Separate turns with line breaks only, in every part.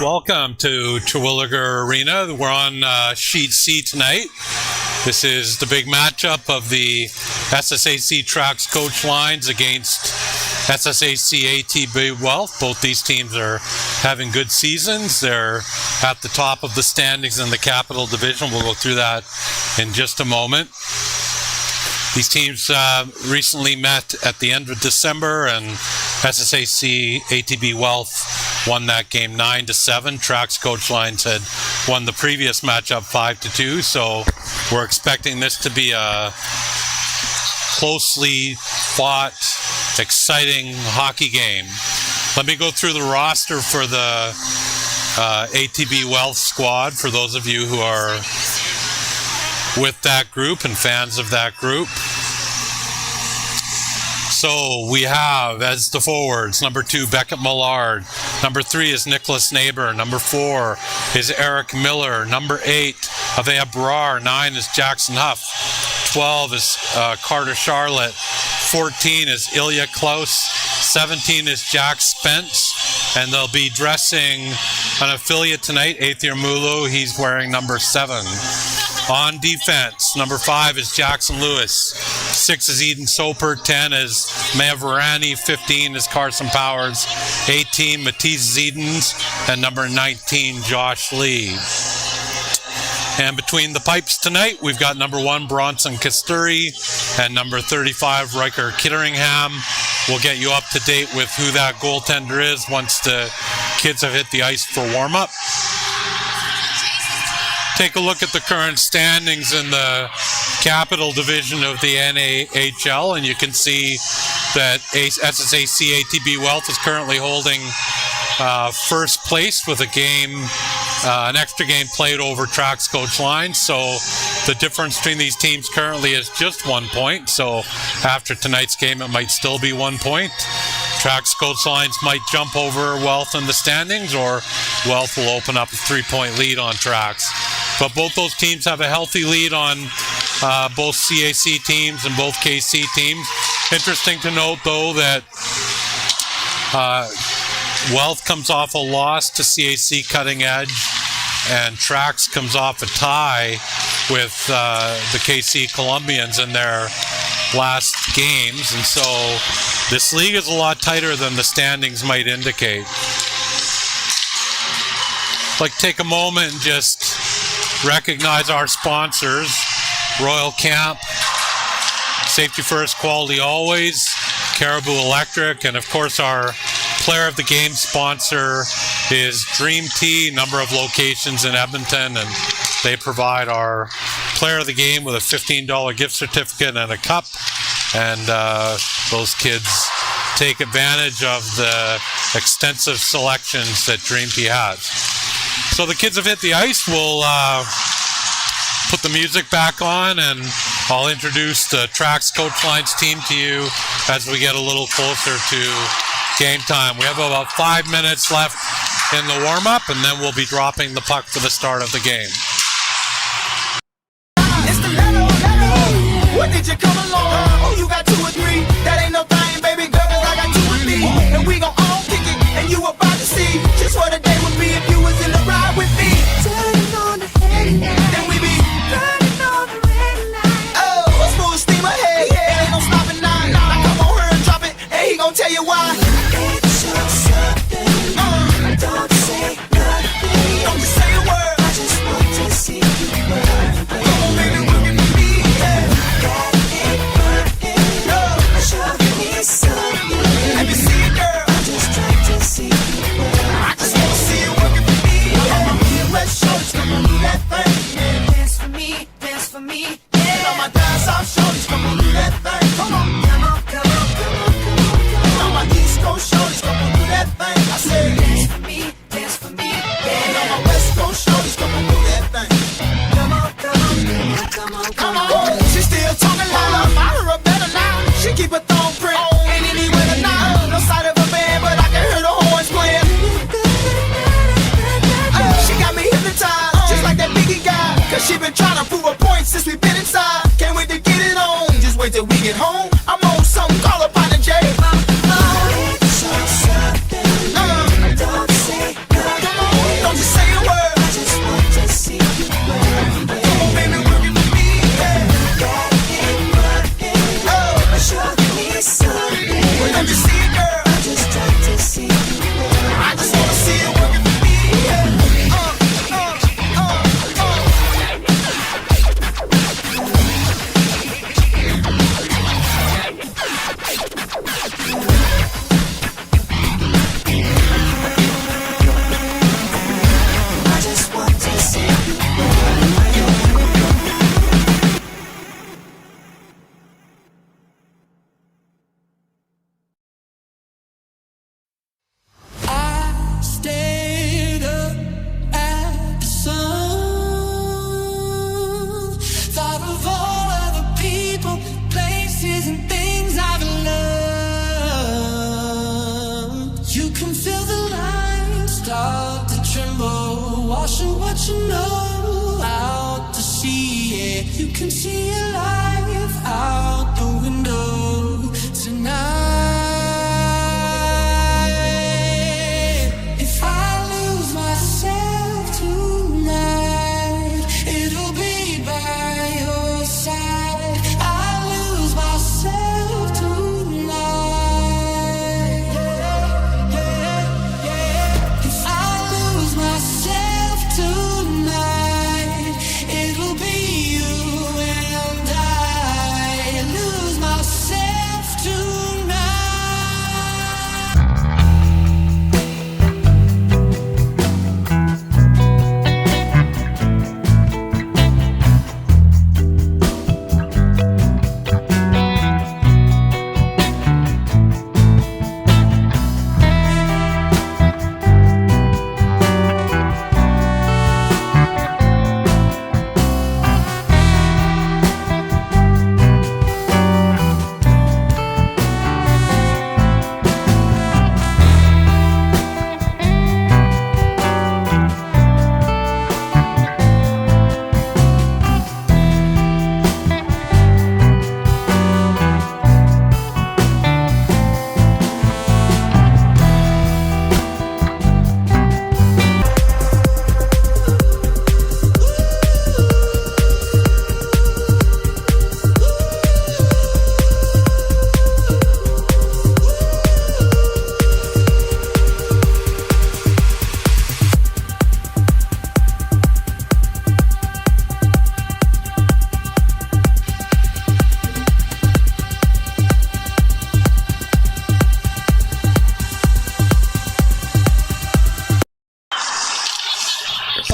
Welcome to Terwilliger Arena. We're on Sheet C tonight. This is the big matchup of the SSAC Traxx coach lines against SSAC ATB Wealth. Both these teams are having good seasons. They're at the top of the standings in the Capital Division. We'll go through that in just a moment. These teams recently met at the end of December, and SSAC ATB Wealth won that game 9-7. Traxx coach lines had won the previous matchup 5-2, so we're expecting this to be a closely fought, exciting hockey game. Let me go through the roster for the ATB Wealth squad for those of you who are with that group and fans of that group. So we have as the forwards, number 2, Beckett Millard. Number 3 is Nicholas Neighbor. Number 4 is Eric Miller. Number 8, Avea Brar. 9 is Jackson Huff. 12 is Carter Charlotte. 14 is Ilya Klaus. 17 is Jack Spence. And they'll be dressing an affiliate tonight, Aether Mulu. He's wearing number 7. On defense, number 5 is Jackson Lewis. 6 is Eden Soper. 10 is Maya Varani. 15 is Carson Powers. 18, Matisse Zedens. And number 19, Josh Lee. And between the pipes tonight, we've got number 1, Bronson Kasturi, and number 35, Riker Kitteringham. We'll get you up to date with who that goaltender is once the kids have hit the ice for warm-up. Take a look at the current standings in the Capital Division of the NAHL, and you can see that SSAC ATB Wealth is currently holding first place with a game, an extra game played over Traxx coach line. So the difference between these teams currently is just 1 point. So after tonight's game, it might still be 1 point. Traxx coach lines might jump over Wealth in the standings, or Wealth will open up a 3-point lead on Traxx. But both those teams have a healthy lead on both CAC teams and both KC teams. Interesting to note, though, that Wealth comes off a loss to CAC Cutting Edge, and Traxx comes off a tie with the KC Columbians in their last games. And so this league is a lot tighter than the standings might indicate. I'd like to take a moment and just recognize our sponsors: Royal Camp, Safety First, Quality Always, Caribou Electric, and of course our player of the game sponsor is Dream Tea, number of locations in Edmonton, and they provide our player of the game with a $15 gift certificate and a cup, and those kids take advantage of the extensive selections that Dream Tea has. So the kids have hit the ice. We'll put the music back on, and I'll introduce the Traxx coach lines team to you as we get a little closer to game time. We have about 5 minutes left in the warm-up, and then we'll be dropping the puck for the start of the game.
It's the letter. What did you come along? Oh, you got 2 or 3. That ain't no thing, baby girl, 'cause I got 2 or 3. And we gon' all kick it, and you about to see just what a day would be if you was in the ride with me. Turning on the headlight. Then we be turning on the red light. Oh, smooth steam ahead. Yeah. It ain't no stopping now. Now come on here and drop it, and he gon' tell you why. Don't say nothing. Don't you say a word. I just want to see you burn. Come on, baby, work it for me. Yeah. Got it burning. No. Show me something. Let me see it, girl. I just try to see you burn. I just want to see you work it for me. Yeah. On my Midwest shorts, come on, do that thing. Yeah. Dance for me, dance for me. Yeah. And on my dance off shorts, come on, do that thing. Come on, come on, come on, come on, come on, come on. And on my East Coast shorts, come on, do that thing. I said, dance for me, dance for me. Yeah. And on my West Coast shorts, come on, do that thing. Come on, come on, come on, come on, come on. She still talking loud. I heard her better now. She keep a thumb print. Ain't anywhere to now. No sight of a band, but I can hear the horns playing. She got me hypnotized, just like that Biggie guy. 'Cause she been trying to prove a point since we been inside. Can't wait to get it on. Just wait till we get home. I'm on something, call up on the J. Don't say nothing. washing what you know out to sea. Yeah, you can see your life out the window tonight. If I lose myself tonight, it'll be by your side. I lose myself tonight. If I lose myself tonight, it'll be you and I lose myself tonight.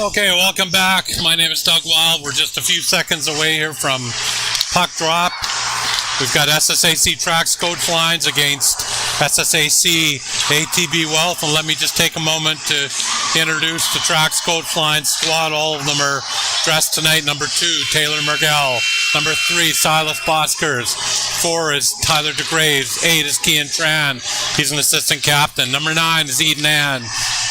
Okay, welcome back. My name is Doug Wild. We're just a few seconds away here from puck drop. We've got SSAC Traxx coach lines against SSAC ATB Wealth. And let me just take a moment to introduce the Traxx coach line squad. All of them are dressed tonight. Number 2, Taylor Mergel. Number 3, Silas Boskers. 4 is Tyler DeGraves. 8 is Kian Tran. He's an assistant captain. Number 9 is Eden Ann.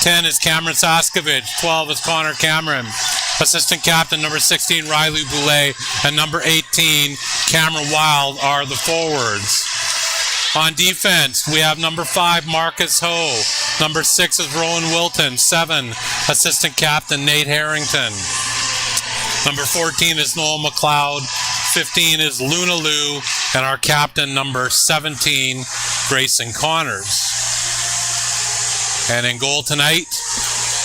10 is Cameron Saskovich. 12 is Connor Cameron. Assistant captain number 16, Riley Boulay. And number 18, Cameron Wild are the forwards. On defense, we have number 5, Marcus Ho. Number 6 is Rowan Wilton. 7, assistant captain Nate Harrington. Number 14 is Noel McLeod. 15 is Luna Lou. And our captain, number 17, Grayson Connors. And in goal tonight,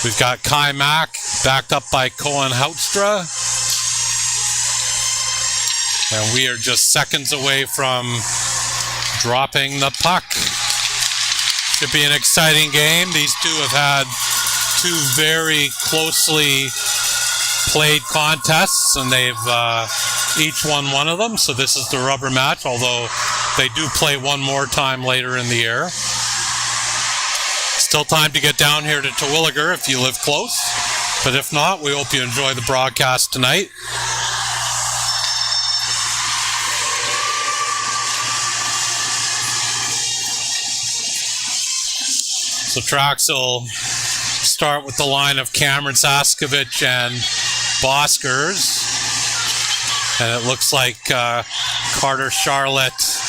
we've got Kai Mack, backed up by Cohen Houtstra. And we are just seconds away from dropping the puck. Should be an exciting game. These two have had 2 very closely played contests, and they've each won one of them. So this is the rubber match, although they do play one more time later in the year. Still time to get down here to Terwilliger if you live close. But if not, we hope you enjoy the broadcast tonight. So Traxx will start with the line of Cameron Saskovich and Boskers. And it looks like Carter Charlotte,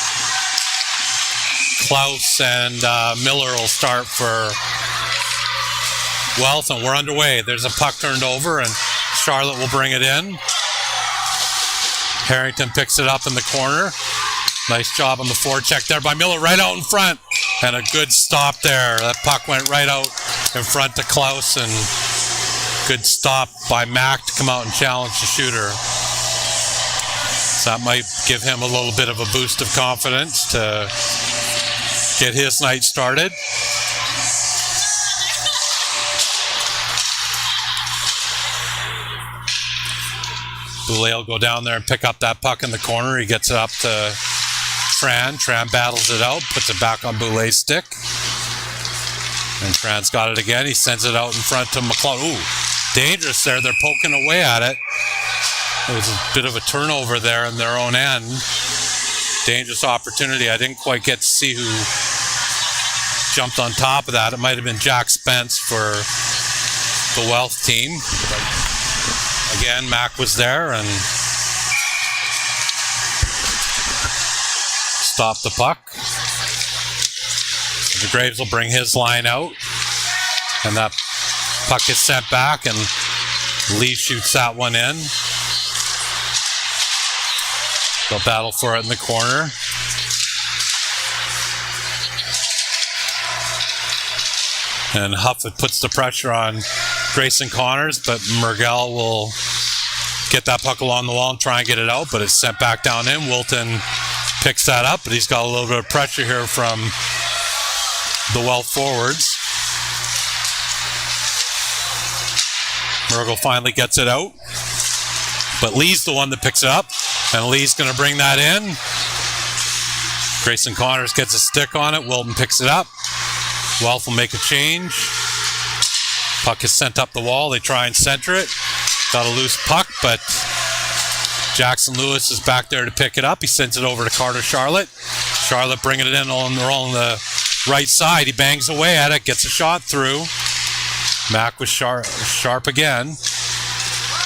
Klaus, and Miller will start for Wealth, and we're underway. There's a puck turned over, and Charlotte will bring it in. Harrington picks it up in the corner. Nice job on the forecheck there by Miller, right out in front, and a good stop there. That puck went right out in front to Klaus, and good stop by Mack to come out and challenge the shooter. So that might give him a little bit of a boost of confidence to get his night started. Boulay will go down there and pick up that puck in the corner. He gets it up to Tran. Tran battles it out, puts it back on Boulay's stick. And Tran's got it again. He sends it out in front to McLeod. Ooh, dangerous there. They're poking away at it. It was a bit of a turnover there in their own end. Dangerous opportunity. I didn't quite get to see who jumped on top of that. It might have been Jack Spence for the Wealth team. Again, Mac was there and stopped the puck. The Graves will bring his line out, and that puck is sent back, and Lee shoots that one in. They'll battle for it in the corner. And Hufford puts the pressure on Grayson Connors, but Mergel will get that puck along the wall and try and get it out, but it's sent back down in. Wilton picks that up, but he's got a little bit of pressure here from the Wealth forwards. Mergel finally gets it out, but Lee's the one that picks it up, and Lee's going to bring that in. Grayson Connors gets a stick on it. Wilton picks it up. Wealth will make a change. Puck is sent up the wall. They try and center it. Got a loose puck, but Jackson Lewis is back there to pick it up. He sends it over to Carter Charlotte. Charlotte bringing it in on the right side. He bangs away at it, gets a shot through. Mac was sharp again.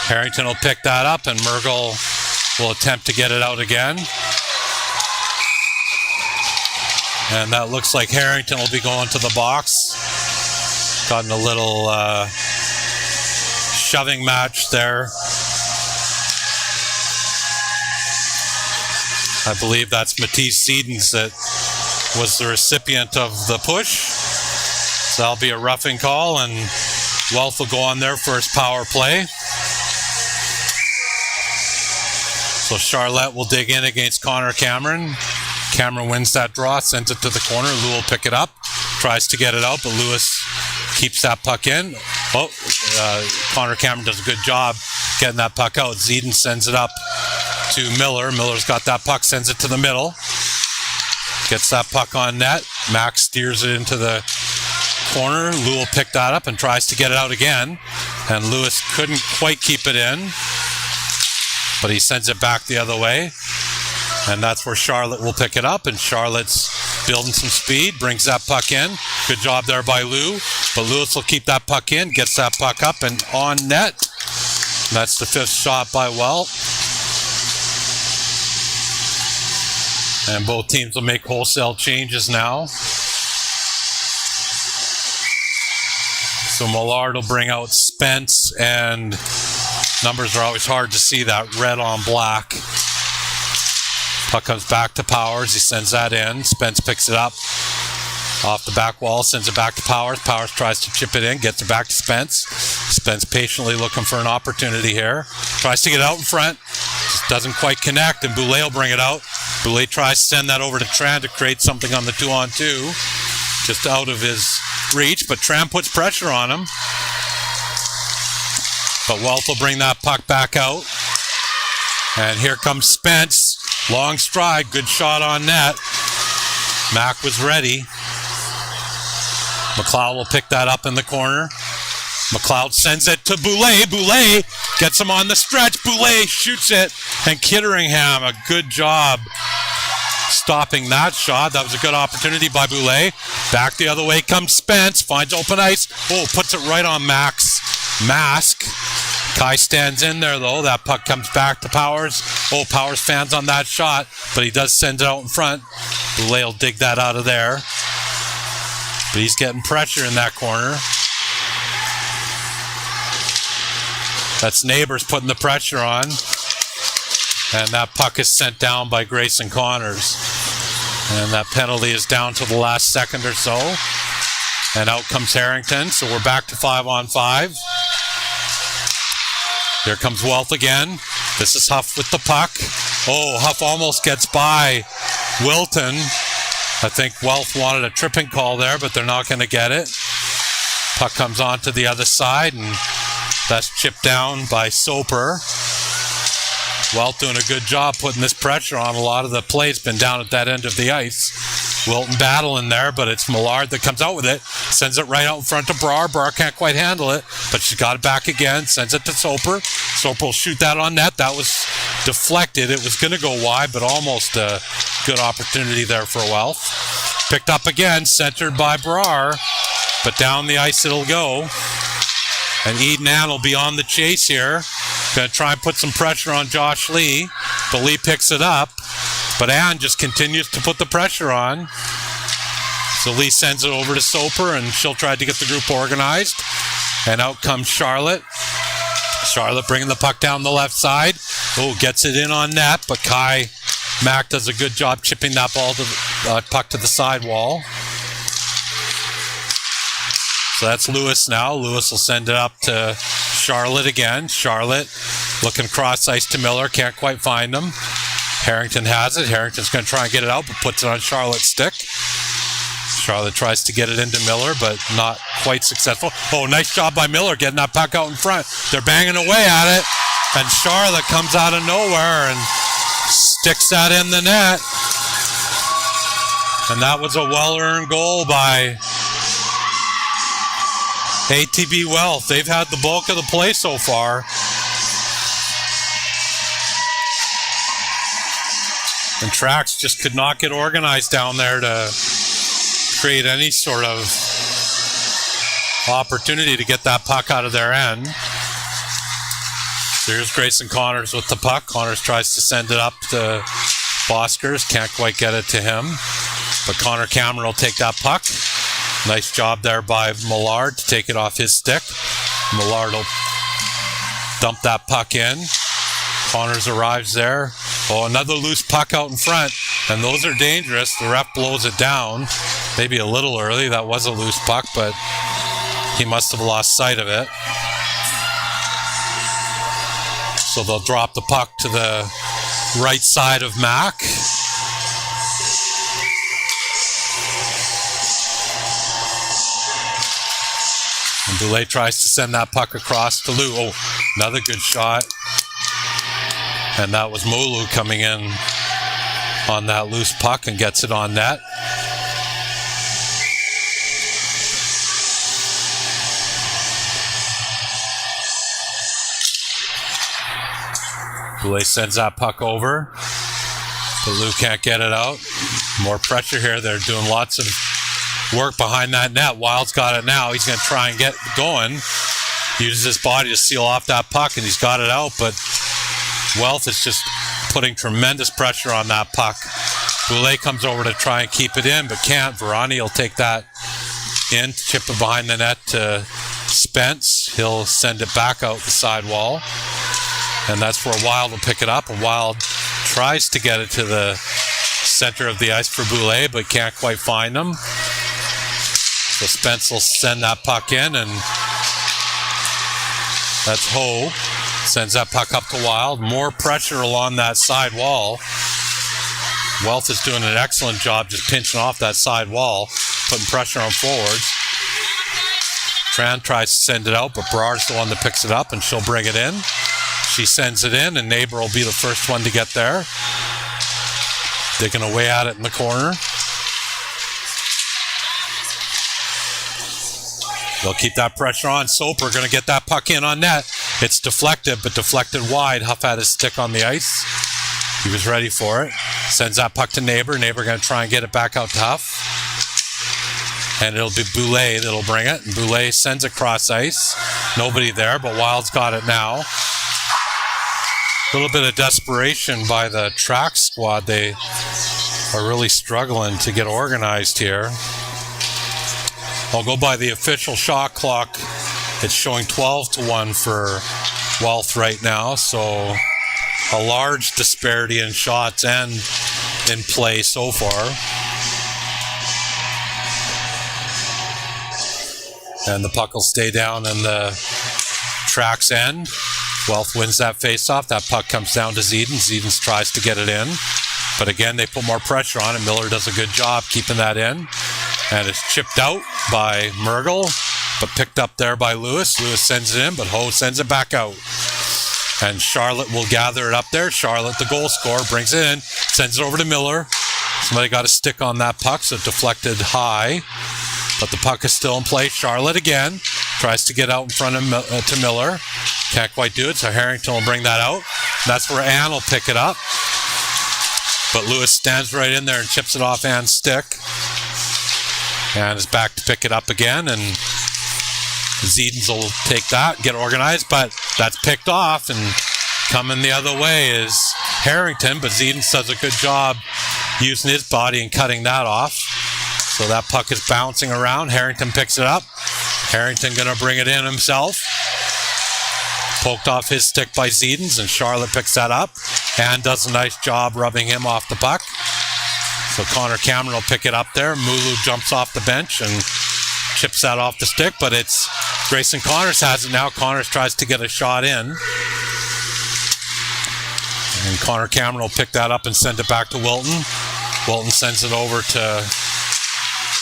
Harrington will pick that up, and Mergel will attempt to get it out again. And that looks like Harrington will be going to the box. Gotten a little shoving match there. I believe that's Matisse Sedens that was the recipient of the push. So that'll be a roughing call, and Wealth will go on there for his power play. So Charlotte will dig in against Connor Cameron. Cameron wins that draw, sends it to the corner. Lou will pick it up, tries to get it out, but Lewis keeps that puck in. Connor Cameron does a good job getting that puck out. Zeden sends it up to Miller. Miller's got that puck, sends it to the middle. Gets that puck on net. Max steers it into the corner. Lou will pick that up and tries to get it out again. And Lewis couldn't quite keep it in, but he sends it back the other way. And that's where Charlotte will pick it up, and Charlotte's building some speed, brings that puck in. Good job there by Lou, but Lewis will keep that puck in, gets that puck up and on net. That's the fifth shot by Wealth. And both teams will make wholesale changes now. So Millard will bring out Spence, and numbers are always hard to see, that red on black. Puck comes back to Powers. He sends that in. Spence picks it up off the back wall, sends it back to Powers. Powers tries to chip it in, gets it back to Spence. Spence patiently looking for an opportunity here. Tries to get out in front. Just doesn't quite connect, and Boulay will bring it out. Boulay tries to send that over to Tran to create something on the 2-on-2. Just out of his reach, but Tran puts pressure on him. But Wealth will bring that puck back out. And here comes Spence. Long stride, good shot on net. Mac was ready. McLeod will pick that up in the corner. McLeod sends it to Boulay. Boulay gets him on the stretch. Boulay shoots it. And Kitteringham, a good job stopping that shot. That was a good opportunity by Boulay. Back the other way comes Spence. Finds open ice. Oh, puts it right on Mac's mask. Kai stands in there, though. That puck comes back to Powers. Oh, Powers fans on that shot, but he does send it out in front. Boulay will dig that out of there. But he's getting pressure in that corner. That's Neighbors putting the pressure on. And that puck is sent down by Grayson Connors. And that penalty is down to the last second or so. And out comes Harrington, so we're back to 5-on-5. Here comes Wealth again. This is Huff with the puck. Oh, Huff almost gets by Wilton. I think Wealth wanted a tripping call there, but they're not going to get it. Puck comes on to the other side, and that's chipped down by Soper. Wealth doing a good job putting this pressure on. A lot of the play's been down at that end of the ice. Wilton battling there, but it's Millard that comes out with it. Sends it right out in front to Brar. Brar can't quite handle it, but she's got it back again. Sends it to Soper. Soper will shoot that on net. That was deflected. It was going to go wide, but almost a good opportunity there for Wealth. Picked up again, centered by Brar, but down the ice it'll go. And Eden Ann will be on the chase here. Going to try and put some pressure on Josh Lee. But Lee picks it up. But Ann just continues to put the pressure on. So Lee sends it over to Soper, and she'll try to get the group organized. And out comes Charlotte. Charlotte bringing the puck down the left side. Oh, gets it in on net, but Kai Mack does a good job chipping that ball to the puck to the sidewall. So that's Lewis now. Lewis will send it up to Charlotte again. Charlotte looking cross ice to Miller. Can't quite find him. Harrington has it. Harrington's going to try and get it out, but puts it on Charlotte's stick. Charlotte tries to get it into Miller, but not quite successful. Oh, nice job by Miller getting that puck out in front. They're banging away at it, and Charlotte comes out of nowhere and sticks that in the net. And that was a well-earned goal by ATB Wealth. They've had the bulk of the play so far. And Traxx just could not get organized down there to create any sort of opportunity to get that puck out of their end. So here's Grayson Connors with the puck. Connors tries to send it up to Boskers. Can't quite get it to him. But Connor Cameron will take that puck. Nice job there by Millard to take it off his stick. Millard will dump that puck in. Connors arrives there. Oh, another loose puck out in front. And those are dangerous. The ref blows it down. Maybe a little early. That was a loose puck, but he must have lost sight of it. So they'll drop the puck to the right side of Mack. And Boulay tries to send that puck across to Lou. Oh, another good shot. And that was Molu coming in on that loose puck and gets it on net. Boulay sends that puck over, but Lou can't get it out. More pressure here. They're doing lots of work behind that net. Wild's got it now. He's going to try and get going. Uses his body to seal off that puck, and he's got it out, but Wealth is just putting tremendous pressure on that puck. Boulay comes over to try and keep it in, but can't. Verani will take that in, chip it behind the net to Spence. He'll send it back out the sidewall. And that's where Wild will pick it up. And Wild tries to get it to the center of the ice for Boulay, but can't quite find him. So Spence will send that puck in, and that's Ho. Sends that puck up to Wild. More pressure along that side wall. Wealth is doing an excellent job just pinching off that side wall, putting pressure on forwards. Tran tries to send it out, but Berard's the one that picks it up, and she'll bring it in. She sends it in, and Neighbor will be the first one to get there. Digging away at it in the corner. They'll keep that pressure on. Soper going to get that puck in on net. It's deflected, but deflected wide. Huff had his stick on the ice. He was ready for it. Sends that puck to Neighbor. Neighbor going to try and get it back out to Huff. And it'll be Boulay that'll bring it. And Boulay sends it cross ice. Nobody there, but Wild's got it now. A little bit of desperation by the Traxx squad. They are really struggling to get organized here. I'll go by the official shot clock. It's showing 12-1 for Wealth right now, so a large disparity in shots and in play so far. And the puck will stay down in the Traxx end. Wealth wins that faceoff. That puck comes down to Zedin. Zedin tries to get it in. But again, they put more pressure on, and Miller does a good job keeping that in. And it's chipped out by Mergel, but picked up there by Lewis. Lewis sends it in, but Ho sends it back out. And Charlotte will gather it up there. Charlotte, the goal scorer, brings it in, sends it over to Miller. Somebody got a stick on that puck, so it deflected high. But the puck is still in play. Charlotte again tries to get out in front of to Miller. Can't quite do it, so Harrington will bring that out. That's where Ann will pick it up. But Lewis stands right in there and chips it off Ann's stick. And is back to pick it up again, and Zedens will take that, get organized, but that's picked off, and coming the other way is Harrington, but Zedens does a good job using his body and cutting that off. So that puck is bouncing around. Harrington picks it up. Harrington going to bring it in himself. Poked off his stick by Zedens, and Charlotte picks that up and does a nice job rubbing him off the puck. So Connor Cameron will pick it up there. Mulu jumps off the bench and chips that off the stick, but it's Grayson Connors has it now. Connors tries to get a shot in. And Connor Cameron will pick that up and send it back to Wilton. Wilton sends it over to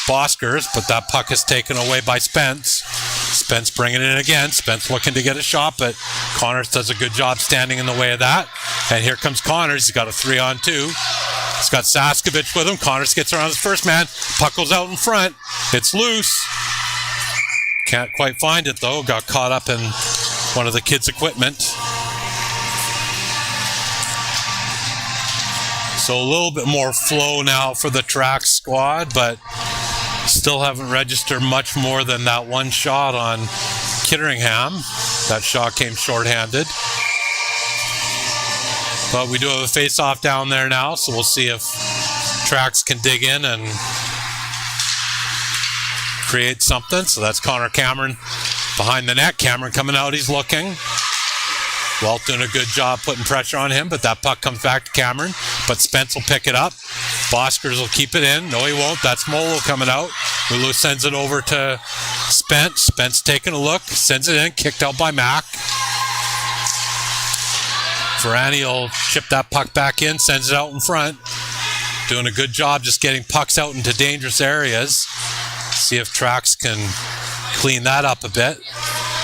Boskers, but that puck is taken away by Spence. Spence bringing it in again. Spence looking to get a shot, but Connors does a good job standing in the way of that. And here comes Connors. He's got a 3-on-2. He's got Saskovich with him. Connors gets around his first man. Puck goes out in front. It's loose. Can't quite find it, though. Got caught up in one of the kids' equipment. So a little bit more flow now for the Traxx squad, but still haven't registered much more than that one shot on Kitteringham. That shot came shorthanded. But we do have a face-off down there now, so we'll see if Traxx can dig in and create something. So that's Connor Cameron behind the net. Cameron coming out, he's looking. Walt doing a good job putting pressure on him, but that puck comes back to Cameron. But Spence will pick it up. Boskers will keep it in. No, he won't. That's Molo coming out. Mulu sends it over to Spence. Spence taking a look, sends it in, kicked out by Mack. Ferrani will chip that puck back in, sends it out in front. Doing a good job just getting pucks out into dangerous areas. See if Traxx can clean that up a bit.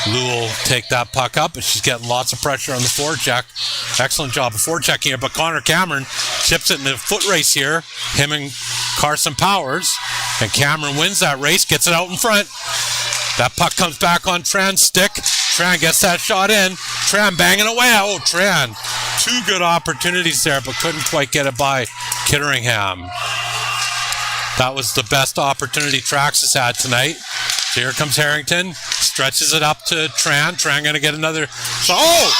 Lou will take that puck up, but she's getting lots of pressure on the forecheck. Excellent job of forechecking here, but Connor Cameron chips it in the foot race here. Him and Carson Powers. And Cameron wins that race, gets it out in front. That puck comes back on Tran's stick. Tran gets that shot in. Tran banging away. Oh, Tran. Two good opportunities there, but couldn't quite get it by Kitteringham. That was the best opportunity Traxx has had tonight. So here comes Harrington. Stretches it up to Tran. Tran going to get another. Oh!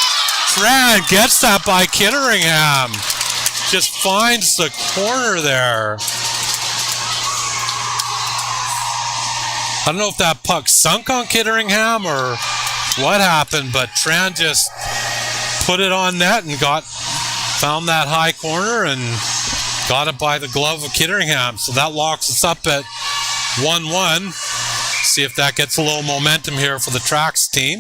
Tran gets that by Kitteringham. Just finds the corner there. I don't know if that puck sunk on Kitteringham or what happened, but Tran just put it on net and found that high corner and got it by the glove of Kitteringham. So that locks us up at 1-1. See if that gets a little momentum here for the Traxx team.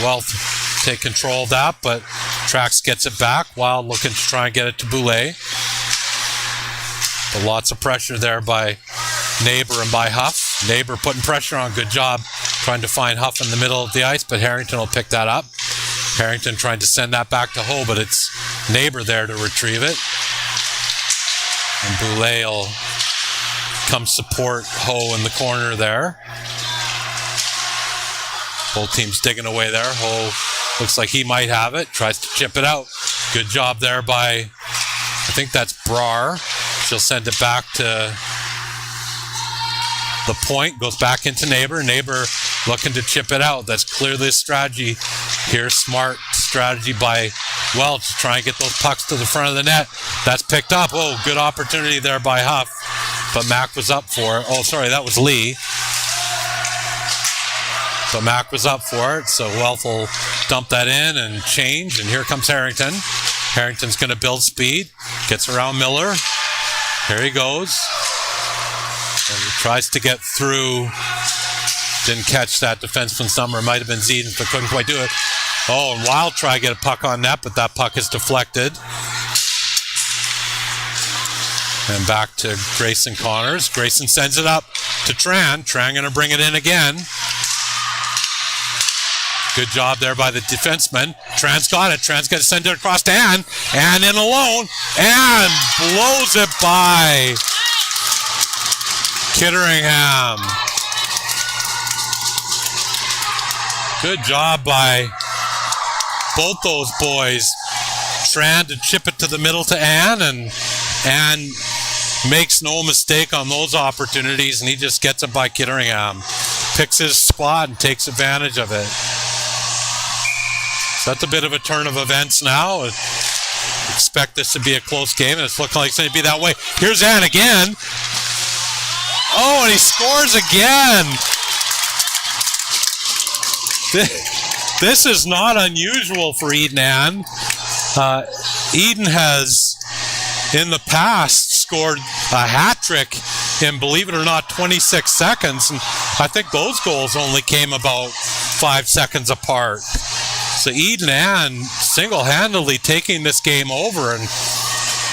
Well, take control of that, but Traxx gets it back. Wild looking to try and get it to Boulay. But lots of pressure there by Neighbor and by Huff. Neighbor putting pressure on. Good job trying to find Huff in the middle of the ice, but Harrington will pick that up. Harrington trying to send that back to Ho, but it's Neighbor there to retrieve it. And Boulay will come support Ho in the corner there. Both teams digging away there. Ho looks like he might have it. Tries to chip it out. Good job there by, I think that's Brar. She'll send it back to the point. Goes back into Neighbor. Neighbor looking to chip it out. That's clearly a strategy here. Smart strategy by Welch to try and get those pucks to the front of the net. That's picked up. Oh, good opportunity there by Huff. But Mack was up for it. Oh, sorry, that was Lee. But Mack was up for it, so Welch will dump that in and change, and here comes Harrington. Harrington's going to build speed. Gets around Miller. Here he goes. And he tries to get through. Didn't catch that defenseman's number. It might have been Zedens, but couldn't quite do it. Oh, and Wild try to get a puck on net, but that puck is deflected. And back to Grayson Connors. Grayson sends it up to Tran. Tran going to bring it in again. Good job there by the defenseman. Tran's got it. Tran's going to send it across to Ann. Ann in alone. Ann blows it by Kitteringham. Good job by both those boys. Tran to chip it to the middle to Ann, and Ann makes no mistake on those opportunities, and he just gets it by Kitteringham. Picks his spot and takes advantage of it. So that's a bit of a turn of events now. Expect this to be a close game, and it's looking like it's going to be that way. Here's Ann again. Oh, and he scores again. This is not unusual for Eden Ann. Eden has, in the past, scored a hat trick in, believe it or not, 26 seconds. And I think those goals only came about 5 seconds apart. So Eden Ann single-handedly taking this game over and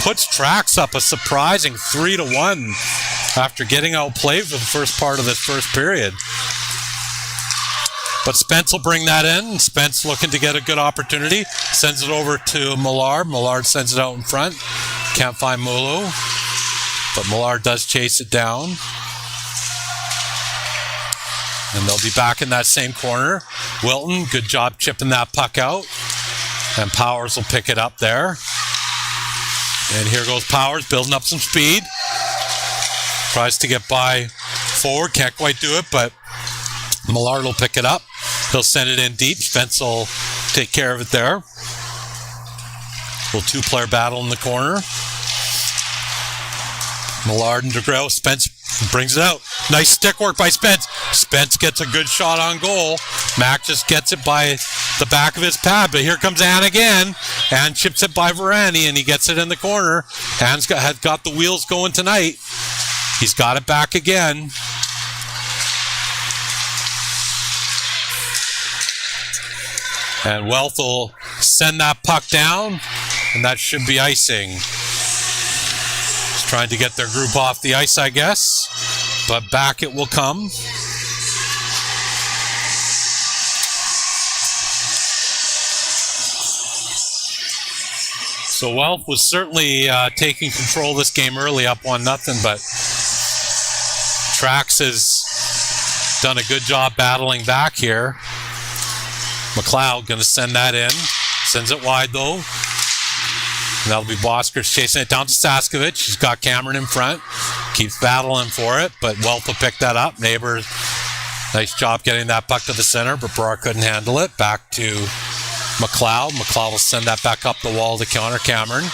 puts Traxx up a surprising 3-1 after getting outplayed for the first part of this first period. But Spence will bring that in. Spence looking to get a good opportunity. Sends it over to Millard. Millard sends it out in front. Can't find Mulu. But Millard does chase it down. And they'll be back in that same corner. Wilton, good job chipping that puck out. And Powers will pick it up there. And here goes Powers, building up some speed. Tries to get by forward, can't quite do it, but Millard will pick it up. He'll send it in deep. Spence will take care of it there. Little two-player battle in the corner. Millard and DeGraw. Spence brings it out. Nice stick work by Spence. Spence gets a good shot on goal. Mac just gets it by the back of his pad, but here comes Ann again. Ann chips it by Varani, and he gets it in the corner. Ann's got the wheels going tonight. He's got it back again. And Wealth will send that puck down, and that should be icing. Just trying to get their group off the ice, I guess. But back it will come. So Wealth was certainly taking control of this game early, up 1-0, but Traxx has done a good job battling back here. McLeod going to send that in. Sends it wide, though. And that'll be Boskers chasing it down to Saskevich. He's got Cameron in front. Keeps battling for it, but Wealth will pick that up. Neighbor, nice job getting that puck to the center, but Brar couldn't handle it. Back to McLeod. McLeod will send that back up the wall to counter Cameron.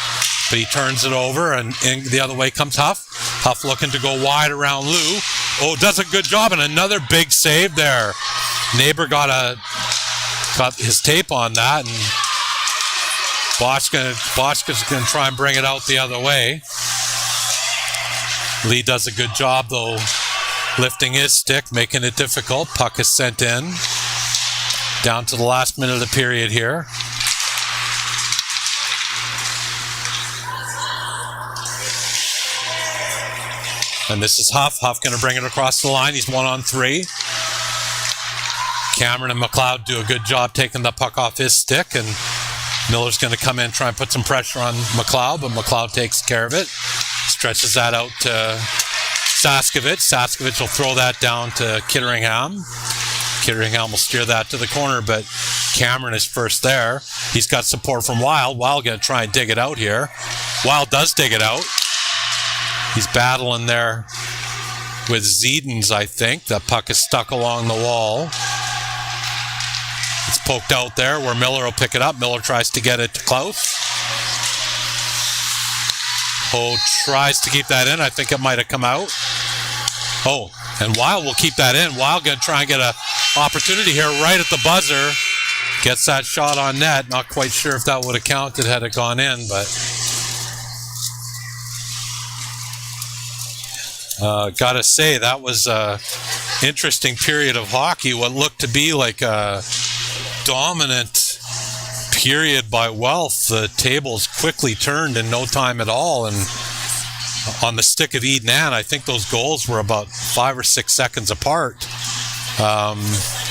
But he turns it over, and in the other way comes Huff. Huff looking to go wide around Lou. Oh, does a good job, and another big save there. Neighbor got his tape on that, and Boschka's going to try and bring it out the other way. Lee does a good job, though, lifting his stick, making it difficult. Puck is sent in. Down to the last minute of the period here. And this is Huff. Huff going to bring it across the line. He's 1-on-3. Cameron and McLeod do a good job taking the puck off his stick, and Miller's going to come in and try and put some pressure on McLeod, but McLeod takes care of it. Stretches that out to Saskevich. Saskevich will throw that down to Kitteringham. Kitteringham will steer that to the corner, but Cameron is first there. He's got support from Wild. Wild going to try and dig it out here. Wild does dig it out. He's battling there with Zedens, I think. The puck is stuck along the wall. It's poked out there where Miller will pick it up. Miller tries to get it to Klaus. Oh, tries to keep that in. I think it might have come out. Oh, and Wild will keep that in. Wild going to try and get an opportunity here right at the buzzer. Gets that shot on net. Not quite sure if that would have counted had it gone in, but gotta say, that was a interesting period of hockey. What looked to be like a dominant period by Wealth. The tables quickly turned in no time at all, and on the stick of Eden Ann, I think those goals were about 5 or 6 seconds apart.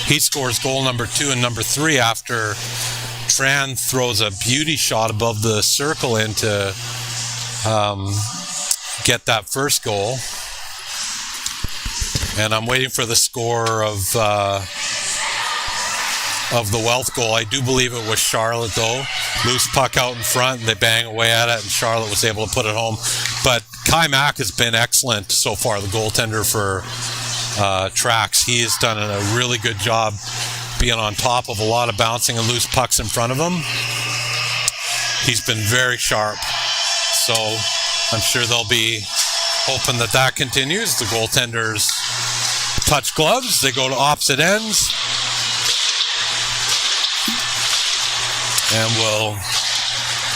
He scores goal number 2 and number 3 after Tran throws a beauty shot above the circle in to get that first goal. And I'm waiting for the score of of the Wealth goal. I do believe it was Charlotte, though. Loose puck out in front, and they bang away at it, and Charlotte was able to put it home. But Kai Mack has been excellent so far, the goaltender for Traxx. He has done a really good job being on top of a lot of bouncing and loose pucks in front of him. He's been very sharp. So I'm sure they'll be hoping that continues. The goaltenders touch gloves. They go to opposite ends. And we'll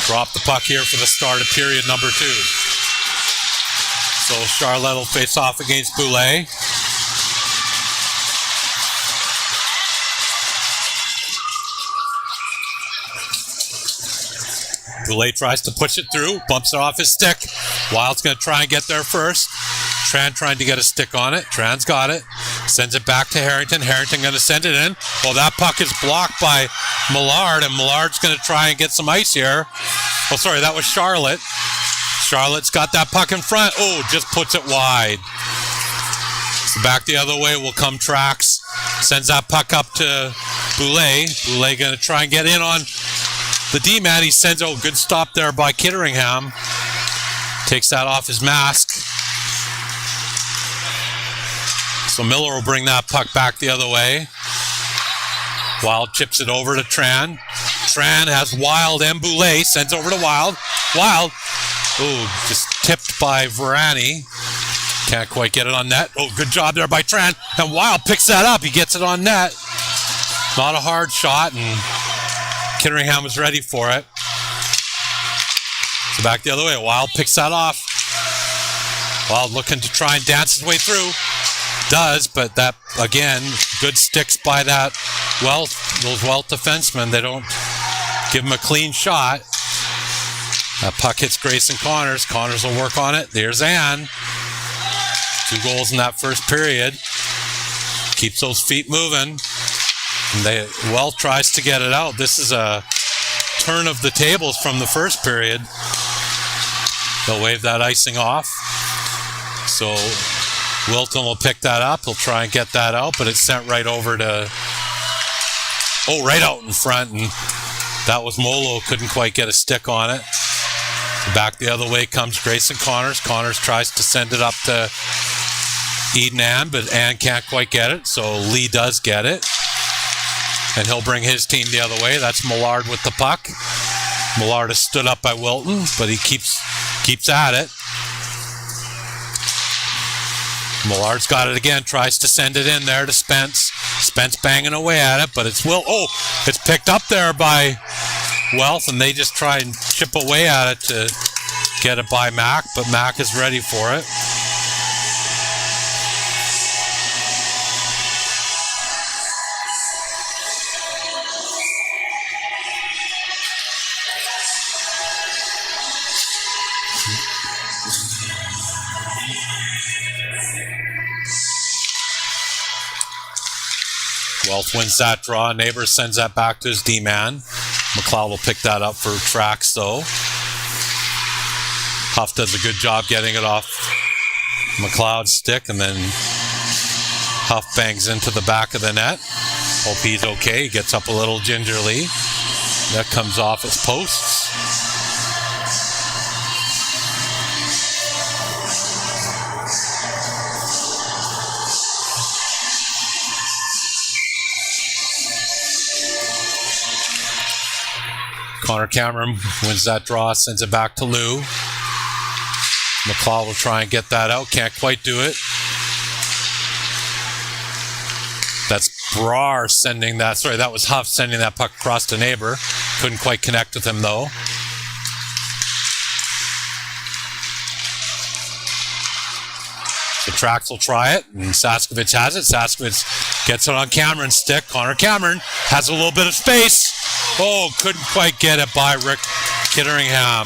drop the puck here for the start of period number 2. So Charlotte will face off against Boulay. Boulay tries to push it through, bumps it off his stick. Wild's going to try and get there first. Tran trying to get a stick on it. Tran's got it. Sends it back to Harrington. Harrington going to send it in. Well, that puck is blocked by Millard, and Millard's going to try and get some ice here. Oh, sorry, that was Charlotte. Charlotte's got that puck in front. Oh, just puts it wide. So back the other way will come Traxx. Sends that puck up to Boulay. Boulay going to try and get in on the D-man. He sends, good stop there by Kitteringham. Takes that off his mask. So Miller will bring that puck back the other way. Wild chips it over to Tran. Tran has Wild and Boulay. Sends over to Wild. Wild. Just tipped by Varani. Can't quite get it on net. Good job there by Tran. And Wild picks that up. He gets it on net. Not a hard shot, and Kitteringham was ready for it. So back the other way. Wild picks that off. Wild looking to try and dance his way through. Does, but that, again, good sticks by that those Wealth defensemen. They don't give him a clean shot. That puck hits Grayson Connors. Connors will work on it. There's Ann. 2 goals in that first period. Keeps those feet moving. And Wealth tries to get it out. This is a turn of the tables from the first period. They'll wave that icing off. So Wilton will pick that up. He'll try and get that out, but it's sent right over to... right out in front, and that was Molo. Couldn't quite get a stick on it. Back the other way comes Grayson Connors. Connors tries to send it up to Eden Ann, but Ann can't quite get it, so Lee does get it. And he'll bring his team the other way. That's Millard with the puck. Millard is stood up by Wilton, but he keeps at it. Millard's got it again, tries to send it in there to Spence. Spence banging away at it, but it's it's picked up there by Wealth, and they just try and chip away at it to get it by Mack, but Mack is ready for it. Wealth wins that draw. Neighbor sends that back to his D-man. McLeod will pick that up for Traxx, though. Huff does a good job getting it off McLeod's stick, and then Huff bangs into the back of the net. Hope he's okay. He gets up a little gingerly. That comes off his posts. Connor Cameron wins that draw, sends it back to Lou. McLeod will try and get that out. Can't quite do it. That's Brar sending that. Sorry, that was Huff sending that puck across to Neighbor. Couldn't quite connect with him, though. So Traxx will try it, and Saskovich has it. Saskovich gets it on Cameron's stick. Connor Cameron has a little bit of space. Couldn't quite get it by Rick Kitteringham.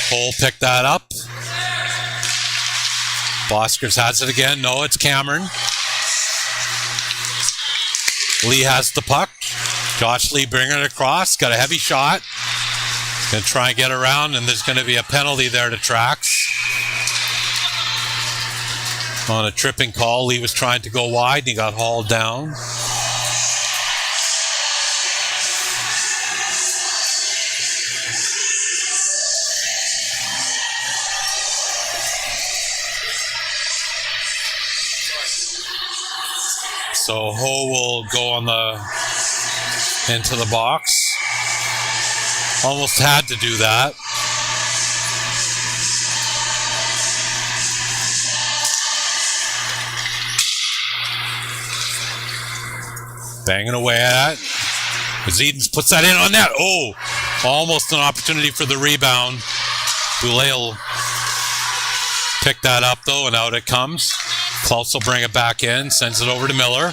Cole picked that up. Boskers has it again. No, it's Cameron. Lee has the puck. Josh Lee bringing it across. Got a heavy shot. Going to try and get around, and there's going to be a penalty there to Traxx. on a tripping call. Lee was trying to go wide and he got hauled down. So Ho will go on into the box. Almost had to do that. Banging away at it. Zedens puts that in on net. Oh, almost an opportunity for the rebound. Boulay will pick that up though, and out it comes. Klaus will bring it back in, sends it over to Miller.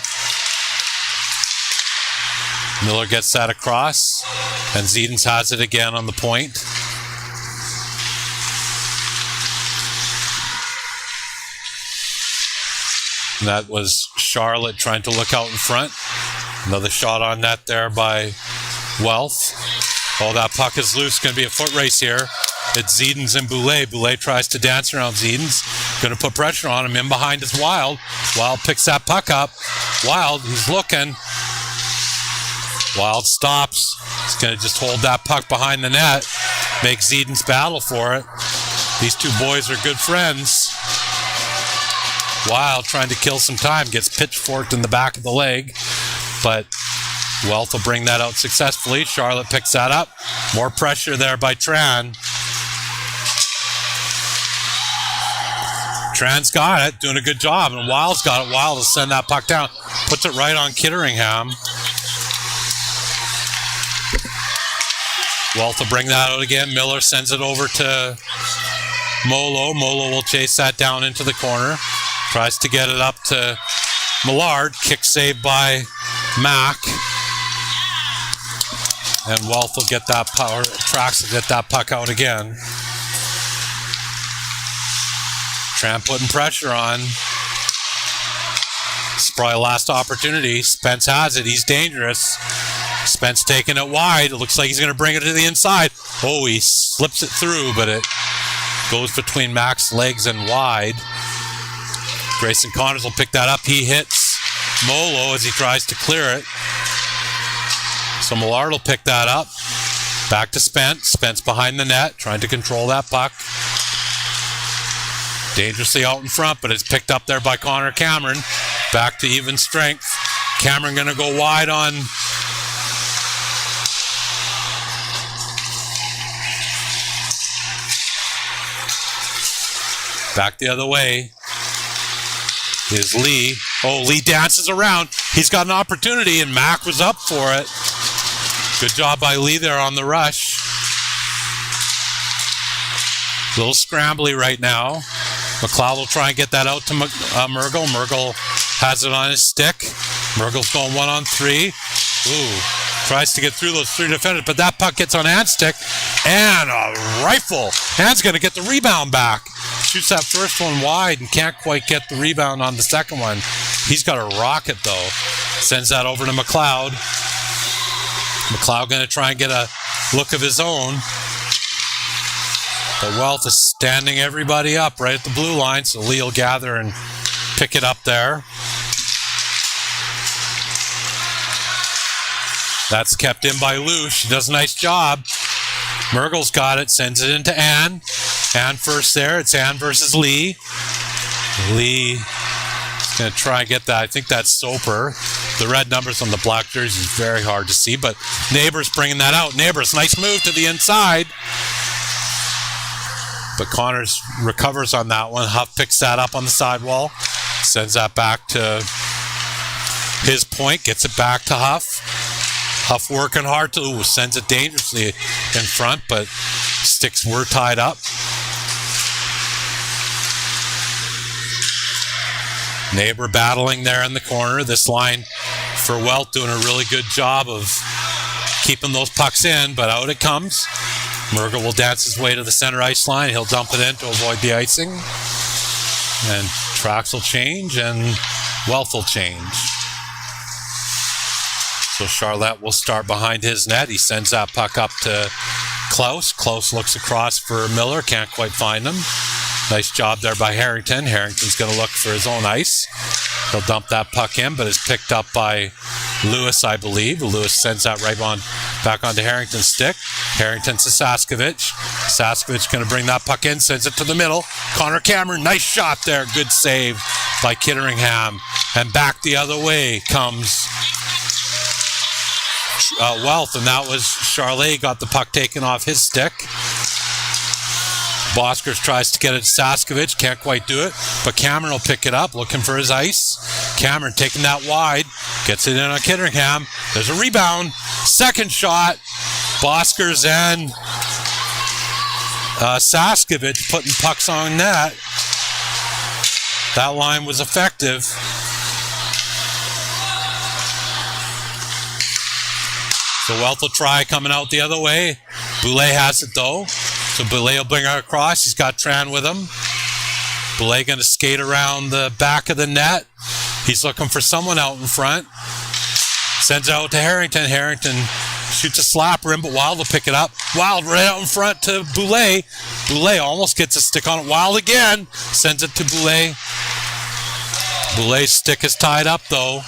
Miller gets that across, and Zedens has it again on the point. And that was Charlotte trying to look out in front. Another shot on net there by Wealth. Oh, that puck is loose. Going to be a foot race here. It's Zedens and Boulay. Boulay tries to dance around Zedens. Going to put pressure on him. In behind is Wild. Wild picks that puck up. Wild, he's looking. Wild stops. He's going to just hold that puck behind the net. Make Zedens battle for it. These two boys are good friends. Wild trying to kill some time. Gets pitchforked in the back of the leg. But Wealth will bring that out successfully. Charlotte picks that up. More pressure there by Tran. Tran's got it, doing a good job, and Wild's got it. Wild will send that puck down, puts it right on Kitteringham. Wealth will bring that out again. Miller sends it over to Molo. Molo will chase that down into the corner. Tries to get it up to Millard. Kick save by Mack. And Wealth will get that power. Traxx will get that puck out again. Tran putting pressure on. It's probably last opportunity. Spence has it. He's dangerous. Spence taking it wide. It looks like he's going to bring it to the inside. Oh, he slips it through, but it goes between Mack's legs and wide. Grayson Connors will pick that up. He hits Molo as he tries to clear it. So Millard will pick that up. Back to Spence. Spence behind the net, trying to control that puck. Dangerously out in front, but it's picked up there by Connor Cameron. Back to even strength. Cameron going to go wide on back the other way is Lee. Oh, Lee dances around. He's got an opportunity, and Mack was up for it. Good job by Lee there on the rush. A little scrambly right now. McLeod will try and get that out to Mergel. Mergel has it on his stick. Mergel's going 1-on-3. Ooh, tries to get through those three defenders, but that puck gets on Ann's stick, and a rifle. Ann's going to get the rebound back. Shoots that first one wide and can't quite get the rebound on the second one. He's got a rocket, though. Sends that over to McLeod. McLeod going to try and get a look of his own. But Wealth is standing everybody up right at the blue line, so Lee will gather and pick it up there. That's kept in by Lou. She does a nice job. Mergel's got it, sends it into Ann. Ann first there. It's Ann versus Lee. Lee is going to try and get that. I think that's Soper. The red numbers on the black jersey is very hard to see, but Neighbors bringing that out. Neighbors, nice move to the inside. But Connors recovers on that one. Huff picks that up on the sidewall. Sends that back to his point. Gets it back to Huff. Huff working hard to sends it dangerously in front, but sticks were tied up. Neighbor battling there in the corner. This line for Welt doing a really good job of keeping those pucks in, but out it comes. Mergel will dance his way to the center ice line. He'll dump it in to avoid the icing. And Traxx will change and Wealth will change. So Charlotte will start behind his net. He sends that puck up to Klaus. Klaus looks across for Miller. Can't quite find him. Nice job there by Harrington. Harrington's going to look for his own ice. He'll dump that puck in, but it's picked up by Lewis, I believe. Lewis sends that right on back onto Harrington's stick. Harrington to Saskevich. Saskevich going to bring that puck in, sends it to the middle. Connor Cameron, nice shot there. Good save by Kitteringham. And back the other way comes Wealth, and that was Charlet got the puck taken off his stick. Boskers tries to get it to Saskevich, can't quite do it, but Cameron will pick it up, looking for his ice. Cameron taking that wide, gets it in on Kitteringham. There's a rebound, second shot. Boskers and Saskevich putting pucks on net. That line was effective. So Wealth will try coming out the other way. Boulay has it though. So Boulay will bring it across. He's got Tran with him. Boulay going to skate around the back of the net. He's looking for someone out in front. Sends it out to Harrington. Harrington shoots a slapper in, but Wild will pick it up. Wild right out in front to Boulay. Boulay almost gets a stick on it. Wild again. Sends it to Boulay. Boulay's stick is tied up though,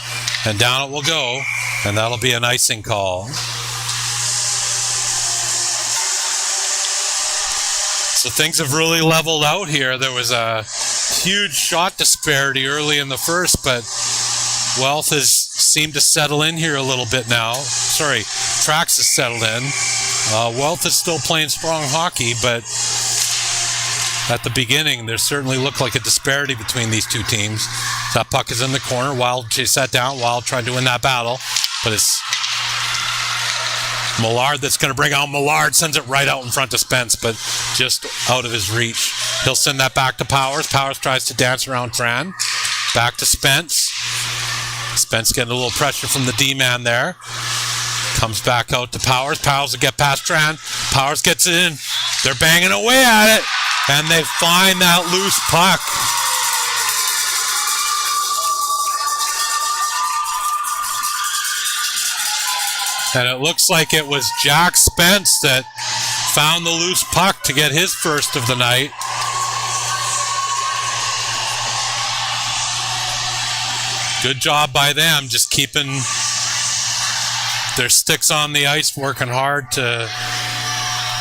and down it will go, and that'll be an icing call. So things have really leveled out here. There was a huge shot disparity early in the first, but Wealth has seemed to settle in here a little bit now. Sorry, Traxx has settled in. Wealth is still playing strong hockey, but at the beginning, there certainly looked like a disparity between these two teams. That puck is in the corner. Wild chased that down. Wild trying to win that battle, but it's Millard that's going to bring out Millard, sends it right out in front to Spence, but just out of his reach. He'll send that back to Powers. Powers tries to dance around Tran. Back to Spence. Spence getting a little pressure from the D-man there. Comes back out to Powers. Powers will get past Tran. Powers gets it in. They're banging away at it, and they find that loose puck. And it looks like it was Jack Spence that found the loose puck to get his first of the night. Good job by them, just keeping their sticks on the ice, working hard to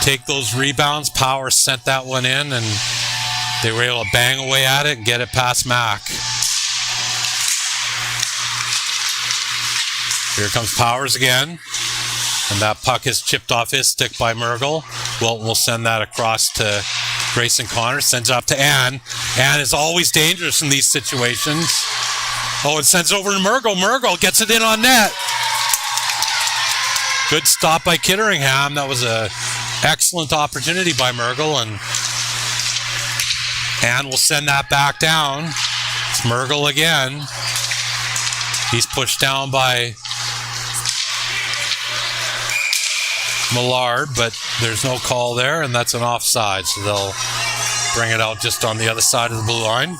take those rebounds. Power sent that one in, and they were able to bang away at it and get it past Mack. Here comes Powers again. And that puck is chipped off his stick by Mergel. Wilton will send that across to Grayson Connor. Sends it up to Ann. Ann is always dangerous in these situations. Oh, it sends it over to Mergel. Mergel gets it in on net. Good stop by Kitteringham. That was an excellent opportunity by Mergel. And Ann will send that back down. It's Mergel again. He's pushed down by Millard, but there's no call there, and that's an offside, so they'll bring it out just on the other side of the blue line.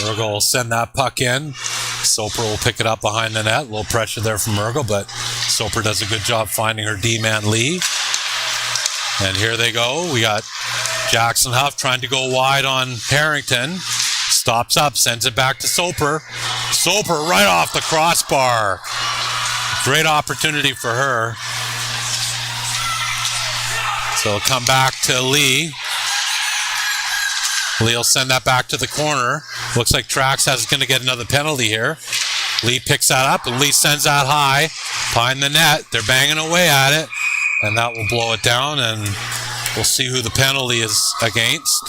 Mergel will send that puck in. Soper will pick it up behind the net. A little pressure there from Mergel, but Soper does a good job finding her D-man Lee. And here they go. We got Jackson Huff trying to go wide on Harrington. Stops up, sends it back to Soper. Soper right off the crossbar. Great opportunity for her. So it'll come back to Lee. Lee will send that back to the corner. Looks like Traxx is going to get another penalty here. Lee picks that up, and Lee sends that high behind the net. They're banging away at it, and that will blow it down, and we'll see who the penalty is against.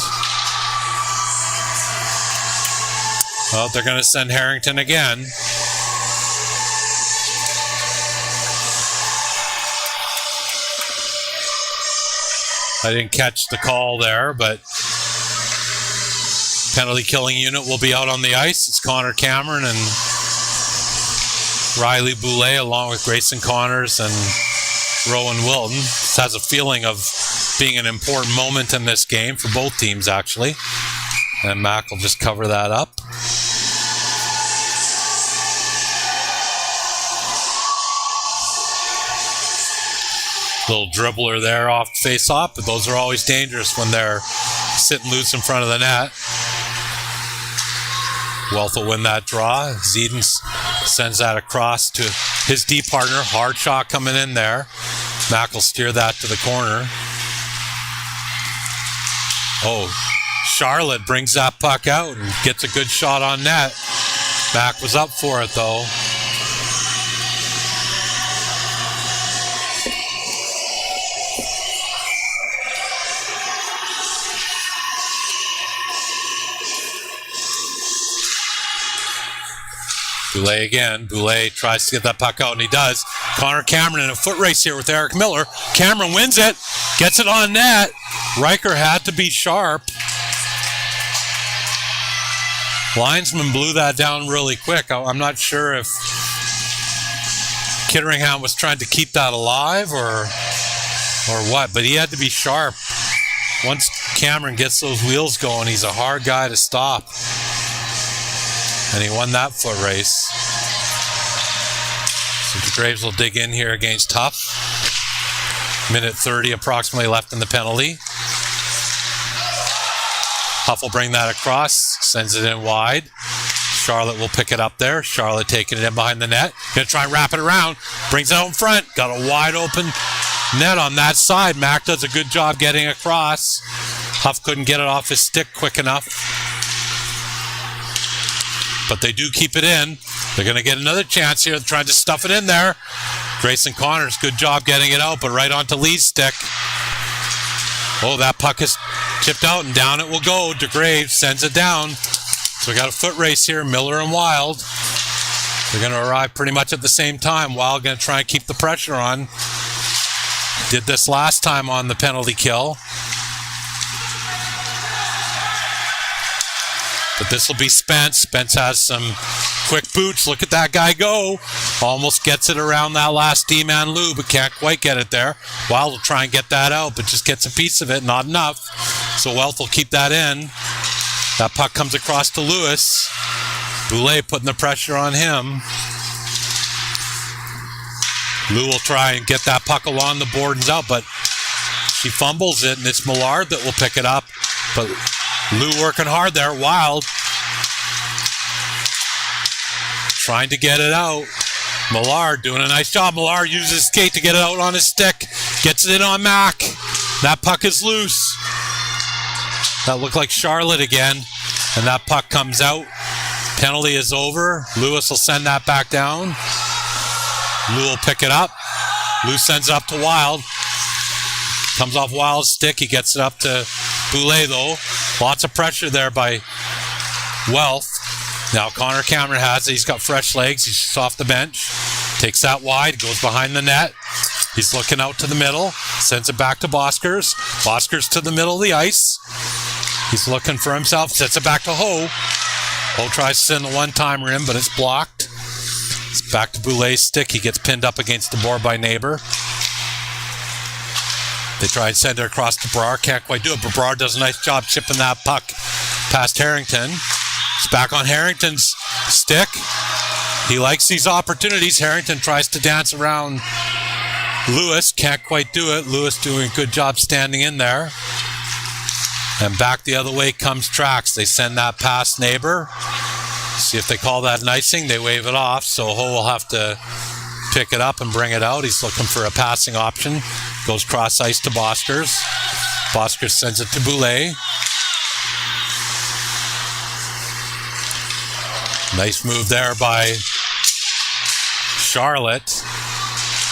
Well, they're going to send Harrington again. I didn't catch the call there, but penalty killing unit will be out on the ice. It's Connor Cameron and Riley Boulay along with Grayson Connors and Rowan Wilton. This has a feeling of being an important moment in this game for both teams, actually. And Mac will just cover that up. Little dribbler there off face-off, but those are always dangerous when they're sitting loose in front of the net. Wealth will win that draw. Zeden sends that across to his D partner. Hard shot coming in there. Mac will steer that to the corner. Oh, Charlotte brings that puck out and gets a good shot on net. Mac was up for it, though. Boulay again. Boulay tries to get that puck out, and he does. Connor Cameron in a foot race here with Eric Miller. Cameron wins it. Gets it on net. Riker had to be sharp. Linesman blew that down really quick. I'm not sure if Kitteringham was trying to keep that alive or what, but he had to be sharp. Once Cameron gets those wheels going, he's a hard guy to stop. And he won that foot race. So the Graves will dig in here against Huff. Minute 30 approximately left in the penalty. Huff will bring that across, sends it in wide. Charlotte will pick it up there. Charlotte taking it in behind the net. Gonna try and wrap it around. Brings it out in front. Got a wide open net on that side. Mac does a good job getting across. Huff couldn't get it off his stick quick enough. But they do keep it in. They're going to get another chance here, trying to stuff it in there. Grayson Connors, good job getting it out, but right onto Lee's stick. Oh, that puck is chipped out, and down it will go. DeGrave sends it down. So we got a foot race here, Miller and Wild. They're going to arrive pretty much at the same time. Wild going to try and keep the pressure on. Did this last time on the penalty kill. But this will be Spence. Spence has some quick boots. Look at that guy go. Almost gets it around that last D-man Lou, but can't quite get it there. Wild will try and get that out, but just gets a piece of it. Not enough. So Wealth will keep that in. That puck comes across to Lewis. Boulay putting the pressure on him. Lou will try and get that puck along the board and out, but she fumbles it, and it's Millard that will pick it up. But Lou working hard there. Wild trying to get it out. Millard doing a nice job. Millard uses his skate to get it out on his stick. Gets it in on Mac. That puck is loose. That looked like Charlotte again. And that puck comes out. Penalty is over. Lewis will send that back down. Lou will pick it up. Lou sends it up to Wild. Comes off Wild's stick. He gets it up to Boulay, though. Lots of pressure there by Wealth. Now Connor Cameron has it. He's got fresh legs. He's just off the bench. Takes that wide. Goes behind the net. He's looking out to the middle. Sends it back to Boskers. Boskers to the middle of the ice. He's looking for himself. Sets it back to Ho. Ho tries to send the one-timer in, but it's blocked. It's back to Boulay's stick. He gets pinned up against the board by Neighbor. They try and send it across to Brar. Can't quite do it, but Brar does a nice job chipping that puck past Harrington. It's back on Harrington's stick. He likes these opportunities. Harrington tries to dance around Lewis. Can't quite do it. Lewis doing a good job standing in there. And back the other way comes Traxx. They send that past Neighbor. See if they call that an icing. They wave it off, so Ho will have to pick it up and bring it out. He's looking for a passing option. Goes cross ice to Boskers. Boskers sends it to Boulay. Nice move there by Charlotte.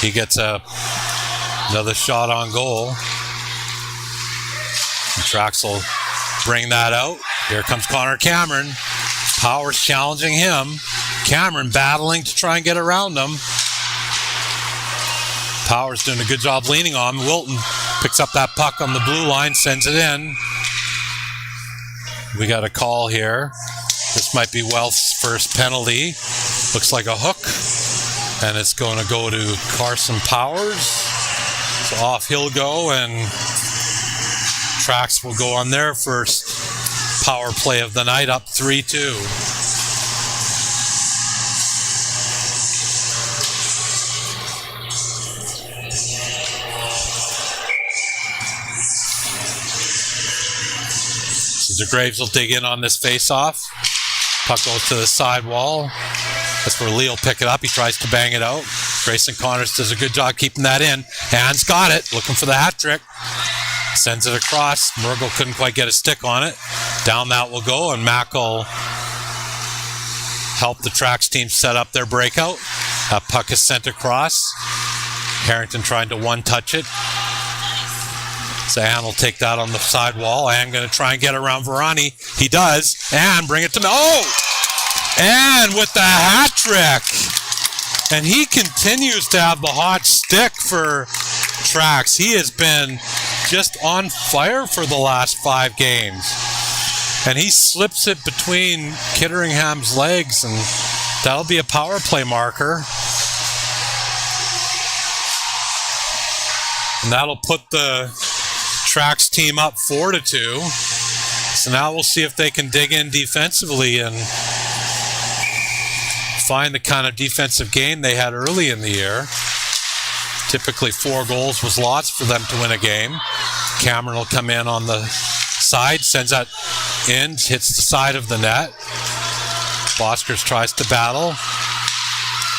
He gets another shot on goal. And Traxx will bring that out. Here comes Connor Cameron. Powers challenging him. Cameron battling to try and get around him. Powers doing a good job leaning on him. Wilton picks up that puck on the blue line, sends it in. We got a call here. This might be Wealth's first penalty. Looks like a hook. And it's going to go to Carson Powers. So off he'll go, and Traxx will go on their first power play of the night, up 3-2. So DeGraves will dig in on this face-off. Puck goes to the side wall. That's where Lee will pick it up. He tries to bang it out. Grayson Connors does a good job keeping that in. Hands got it, looking for the hat trick. Sends it across. Murgel couldn't quite get a stick on it. Down that will go, and Mack will help the Traxx team set up their breakout. That puck is sent across. Harrington trying to one-touch it. So Ann will take that on the side wall. Ann going to try and get around Varani. He does. And bring it to... Oh! And with the hat trick. And he continues to have the hot stick for Traxx. He has been just on fire for the last 5 games. And he slips it between Kitteringham's legs, and that'll be a power play marker. And that'll put the Traxx team up 4-2. So now we'll see if they can dig in defensively and find the kind of defensive game they had early in the year. Typically 4 goals was lots for them to win a game. Cameron will come in on the side, sends that in, hits the side of the net. Boskers tries to battle,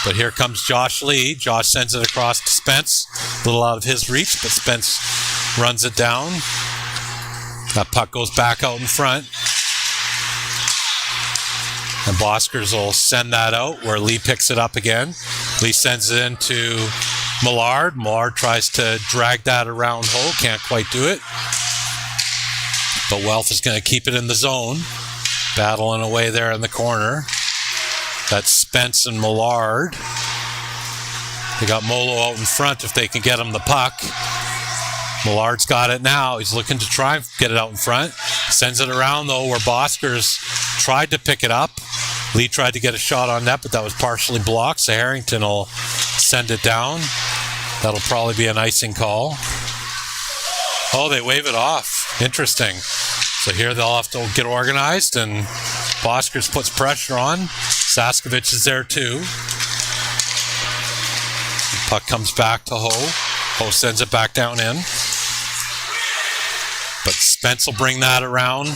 but here comes Josh Lee. Josh sends it across to Spence. A little out of his reach, but Spence runs it down. That puck goes back out in front. And Boskers will send that out where Lee picks it up again. Lee sends it into Millard. Millard tries to drag that around Ho. Can't quite do it. But Welf is going to keep it in the zone. Battling away there in the corner. That's Spence and Millard. They got Molo out in front if they can get him the puck. Millard's got it now. He's looking to try and get it out in front. Sends it around, though, where Boskers tried to pick it up. Lee tried to get a shot on net, but that was partially blocked. So Harrington will send it down. That'll probably be an icing call. Oh, they wave it off. Interesting. So here they'll have to get organized, and Boskers puts pressure on. Saskovich is there too. The puck comes back to Ho. Ho sends it back down in. But Spence will bring that around.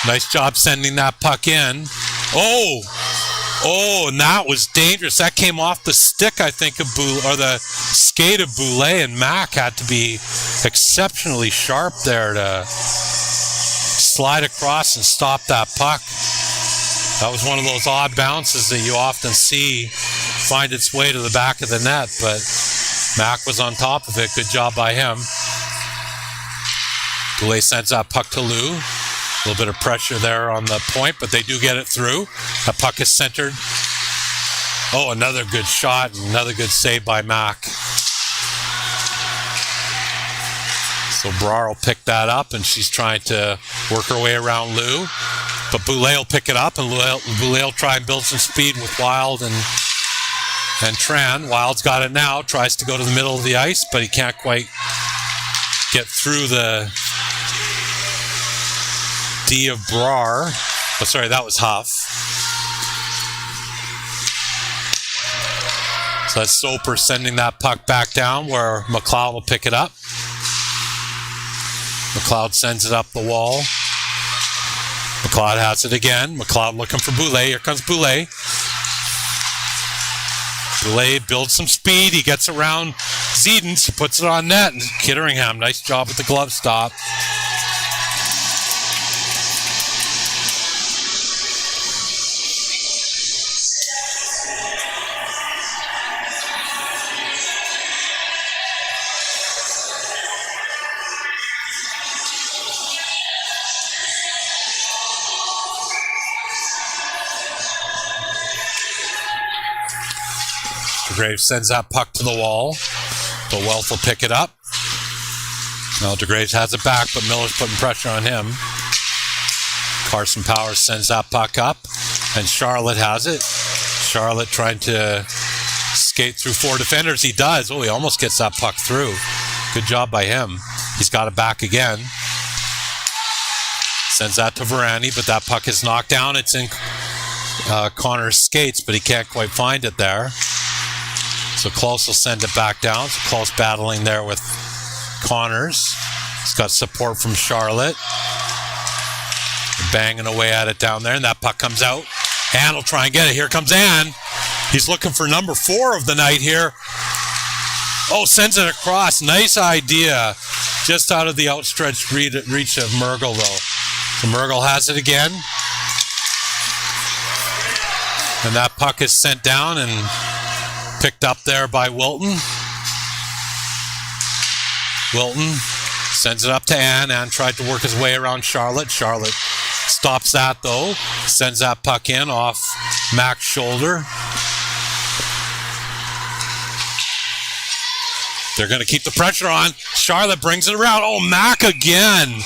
Nice job sending that puck in. Oh, and that was dangerous. That came off the stick, I think, of the skate of Boulay, and Mack had to be exceptionally sharp there to slide across and stop that puck. That was one of those odd bounces that you often see find its way to the back of the net, but Mack was on top of it. Good job by him. Boulay sends that puck to Lou. A little bit of pressure there on the point, but they do get it through. The puck is centered. Oh, another good shot, another good save by Mack. So Brar will pick that up, and she's trying to work her way around Lou. But Boulay will pick it up, and Boulay will try and build some speed with Wild and Tran. Wild's got it now, tries to go to the middle of the ice, but he can't quite get through the D of Brar. Oh, sorry, that was Huff. So that's Soper sending that puck back down where McLeod will pick it up. McLeod sends it up the wall. McLeod has it again. McLeod looking for Boulay. Here comes Boulay. Boulay builds some speed. He gets around Zedens. He puts it on net. And Kitteringham, nice job with the glove stop. DeGraves sends that puck to the wall, but Welf will pick it up. Now DeGraves has it back, but Miller's putting pressure on him. Carson Powers sends that puck up, and Charlotte has it. Charlotte trying to skate through 4 defenders. He does. Oh, he almost gets that puck through. Good job by him. He's got it back again. Sends that to Varani, but that puck is knocked down. It's in Connor's skates, but he can't quite find it there. So Close will send it back down. So Close battling there with Connors. He's got support from Charlotte. Banging away at it down there, and that puck comes out. Ann will try and get it. Here comes Ann. He's looking for number 4 of the night here. Oh, sends it across. Nice idea. Just out of the outstretched reach of Mergel, though. So Mergel has it again. And that puck is sent down and picked up there by Wilton. Wilton sends it up to Ann. Ann tried to work his way around Charlotte. Charlotte stops that, though. Sends that puck in off Mac's shoulder. They're going to keep the pressure on. Charlotte brings it around. Oh, Mac again.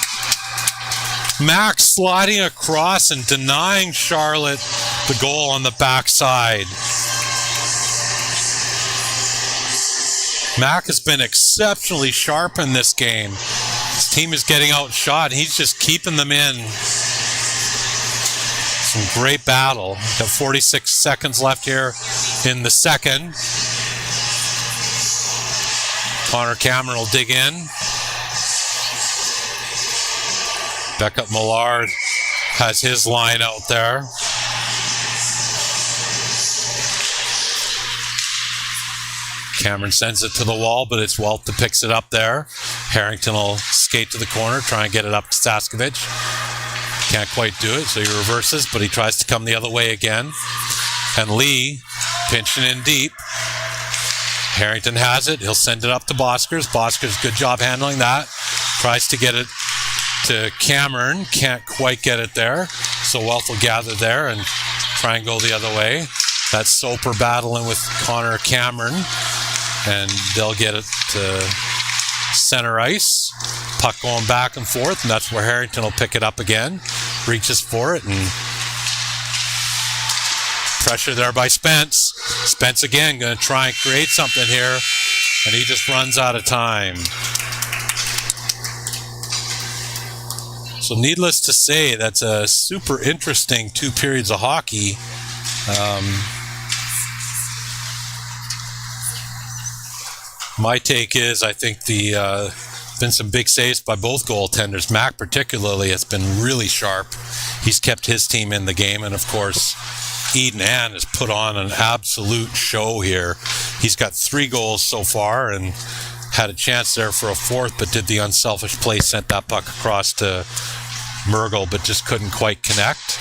Mac sliding across and denying Charlotte the goal on the backside. Mac has been exceptionally sharp in this game. His team is getting outshot. He's just keeping them in. Some great battle. Got 46 seconds left here in the second. Connor Cameron will dig in. Beckett Millard has his line out there. Cameron sends it to the wall, but it's Wealth that picks it up there. Harrington will skate to the corner, try and get it up to Staskovich. Can't quite do it, so he reverses, but he tries to come the other way again. And Lee pinching in deep. Harrington has it. He'll send it up to Boskers. Boskers, good job handling that. Tries to get it to Cameron. Can't quite get it there. So Wealth will gather there and try and go the other way. That's Soper battling with Connor Cameron. And they'll get it to center ice. Puck going back and forth, and that's where Harrington will pick it up again. Reaches for it, and pressure there by Spence. Spence again going to try and create something here, and he just runs out of time. So needless to say, that's a super interesting 2 periods of hockey. My take is I think been some big saves by both goaltenders. Mac particularly has been really sharp. He's kept his team in the game, and of course Eden Ann has put on an absolute show here. He's got 3 goals so far and had a chance there for a 4th, but did the unselfish play, sent that puck across to Mergel, but just couldn't quite connect.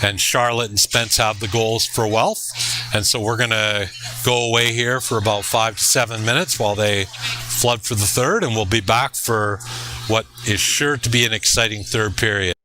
And Charlotte and Spence have the goals for Wealth. And so we're going to go away here for about 5 to 7 minutes while they flood for the third, and we'll be back for what is sure to be an exciting third period.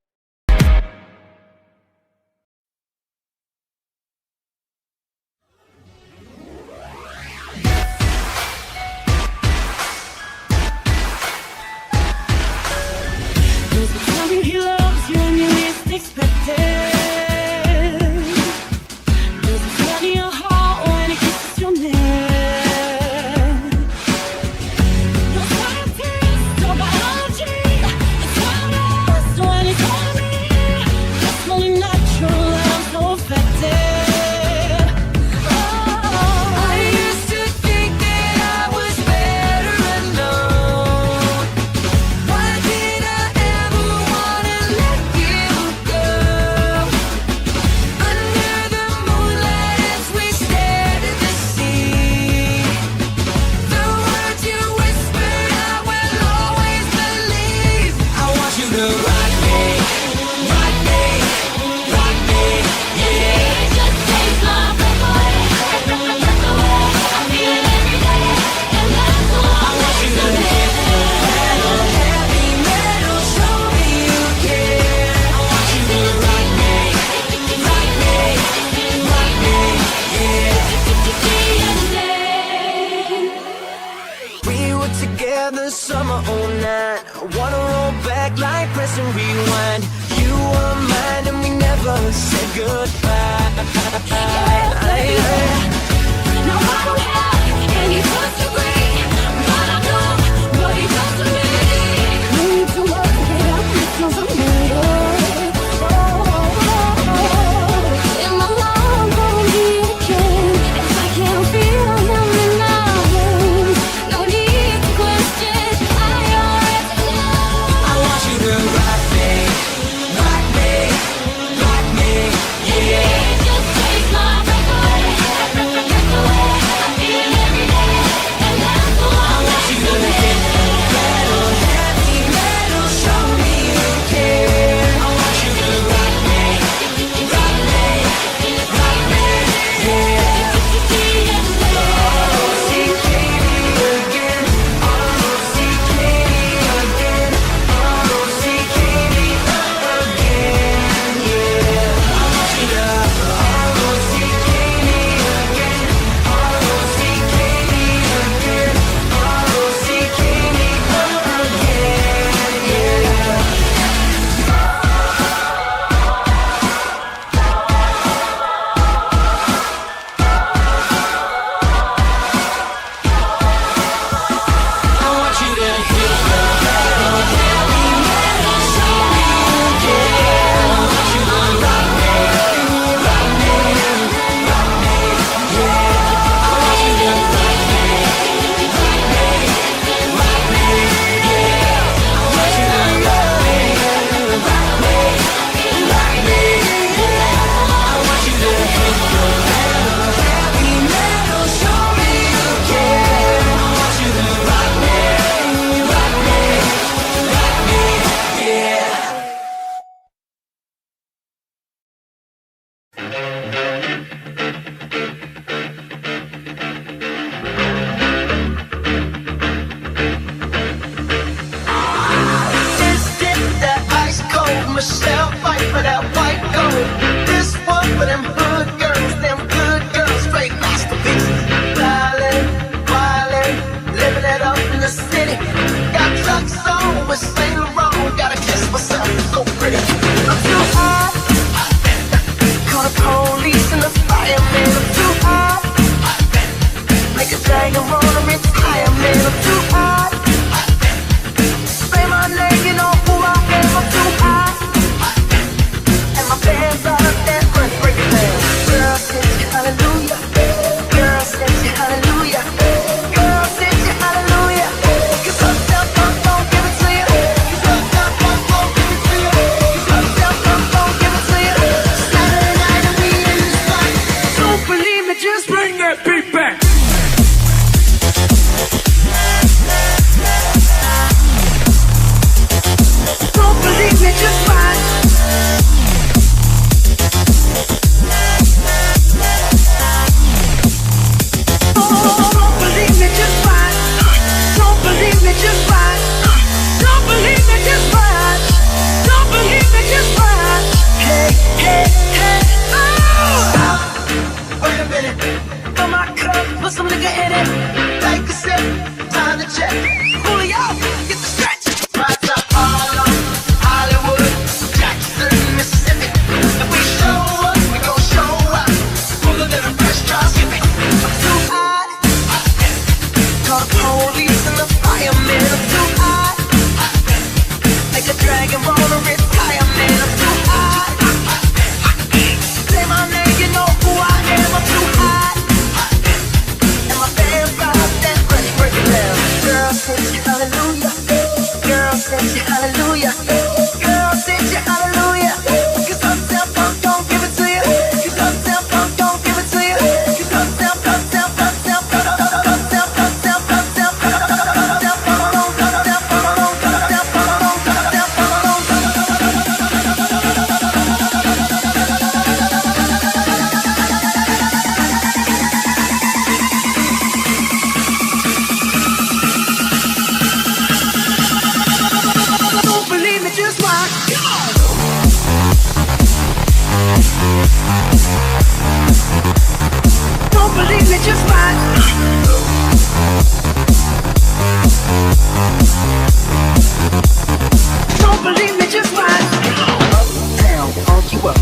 together summer 09. I wanna roll back like press and rewind. You were mine and we never never say goodbye.
No, I don't have any first degree, but I know what he does to me. No need to work it out because I'm waiting. In my love, gonna be a king. If I can't feel them in my veins, no need to question. I already know.
I want you to rock me, rock me, rock me, yeah.
Just take my breath away, breath away. I feel it every day, and that's the one.
I want you to hit the pedal, heavy metal, show me you care. I want you to rock me, rock me, rock me, yeah. Oh, see Katie again, oh, see Katie again, oh, see Katie again, yeah. I want you to, oh, see Katie again, oh, see Katie again, oh, see Katie again, yeah. I want you to hit the pedal, heavy metal, show me you care. I want you to rock me, rock me, rock me, yeah. I want you to rock me, rock me, rock me, yeah. I want you to rock me, rock me, rock me, yeah. I want you to hit the pedal, heavy metal, show me you care. I want you to rock me, rock me, rock me, yeah. This dip, that ice cold Michelle fight for that white gold. This one for them hood girls, them good girls, straight masterpiece. Stylin', wildin', living it up in the city. Got trucks on with Saint Laurent, gotta kiss myself, so pretty. I'm too hot, call the police and the fireman. I'm too hot, make a dragon wanna retire, man. I'm too hot. Say my name, you know who I am. I'm too hot, and my fans are that money. Break it down. Girl, sing you hallelujah. Girl, sing you hallelujah. Girl, sing you hallelujah. 'Cause uptown funk don't give it to you. 'Cause uptown funk don't give it to you. 'Cause uptown funk don't give it to you. Saturday night and we in the spot. Don't believe me, just bring that beat back. Don't believe me, just watch. Don't believe me, just watch. Don't believe me, just watch. Don't believe me, just watch. Don't believe me, just watch. Hey, hey, hey, oh! Stop. Wait a minute. Fill my cup, put some nigga in it. Take a sip, time to check. Julio, get the stretch. Spots up all on Hollywood, Jackson, Mississippi. If we show up, we gon' show out. Fuller than a fresh drop skipping. I'm too hot. Call the police and the fireman. I'm too hot. Make a dragon wanna retire, man. I'm too hot. Say my name, you know who I am. I'm too hot. And my fans rock that money. Break it down. Girl, sing you hallelujah. Girl, sing you hallelujah. Girl, sing you hallelujah. 'Cause uptown funk don't give it to you. 'Cause uptown funk don't give it to you. 'Cause uptown, uptown, uptown, uptown, uptown, uptown, uptown, don't believe me, just watch. Don't believe me, just watch. Don't believe me, just watch. Uptown, funk you up.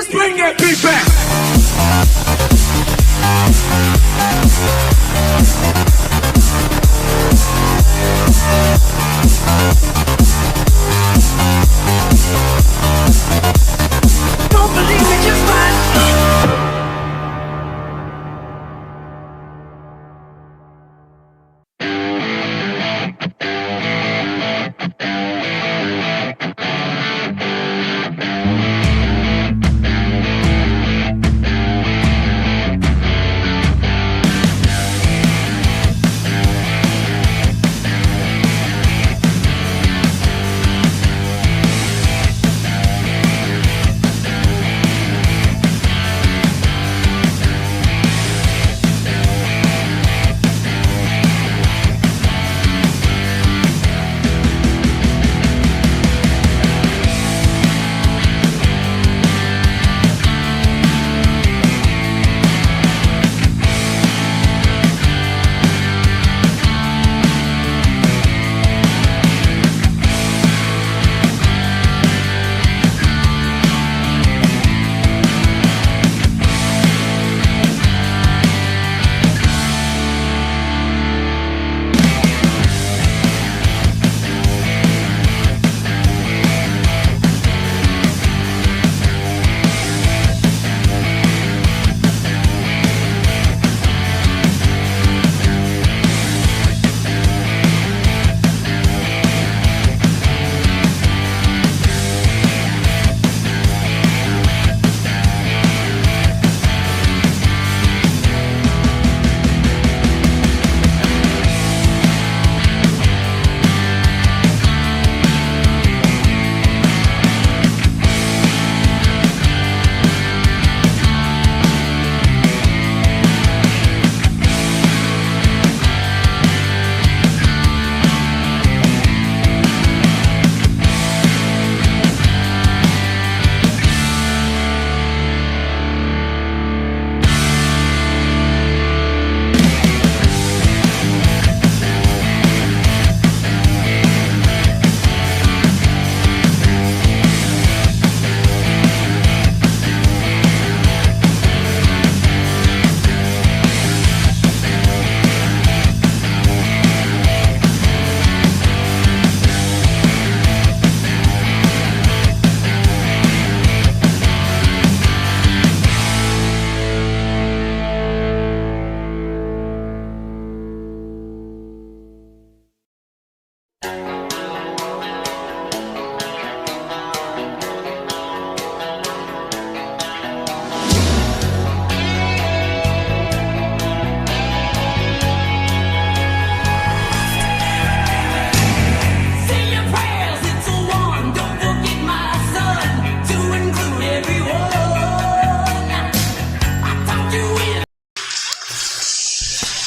Just bring that beat back.
Don't believe me, just find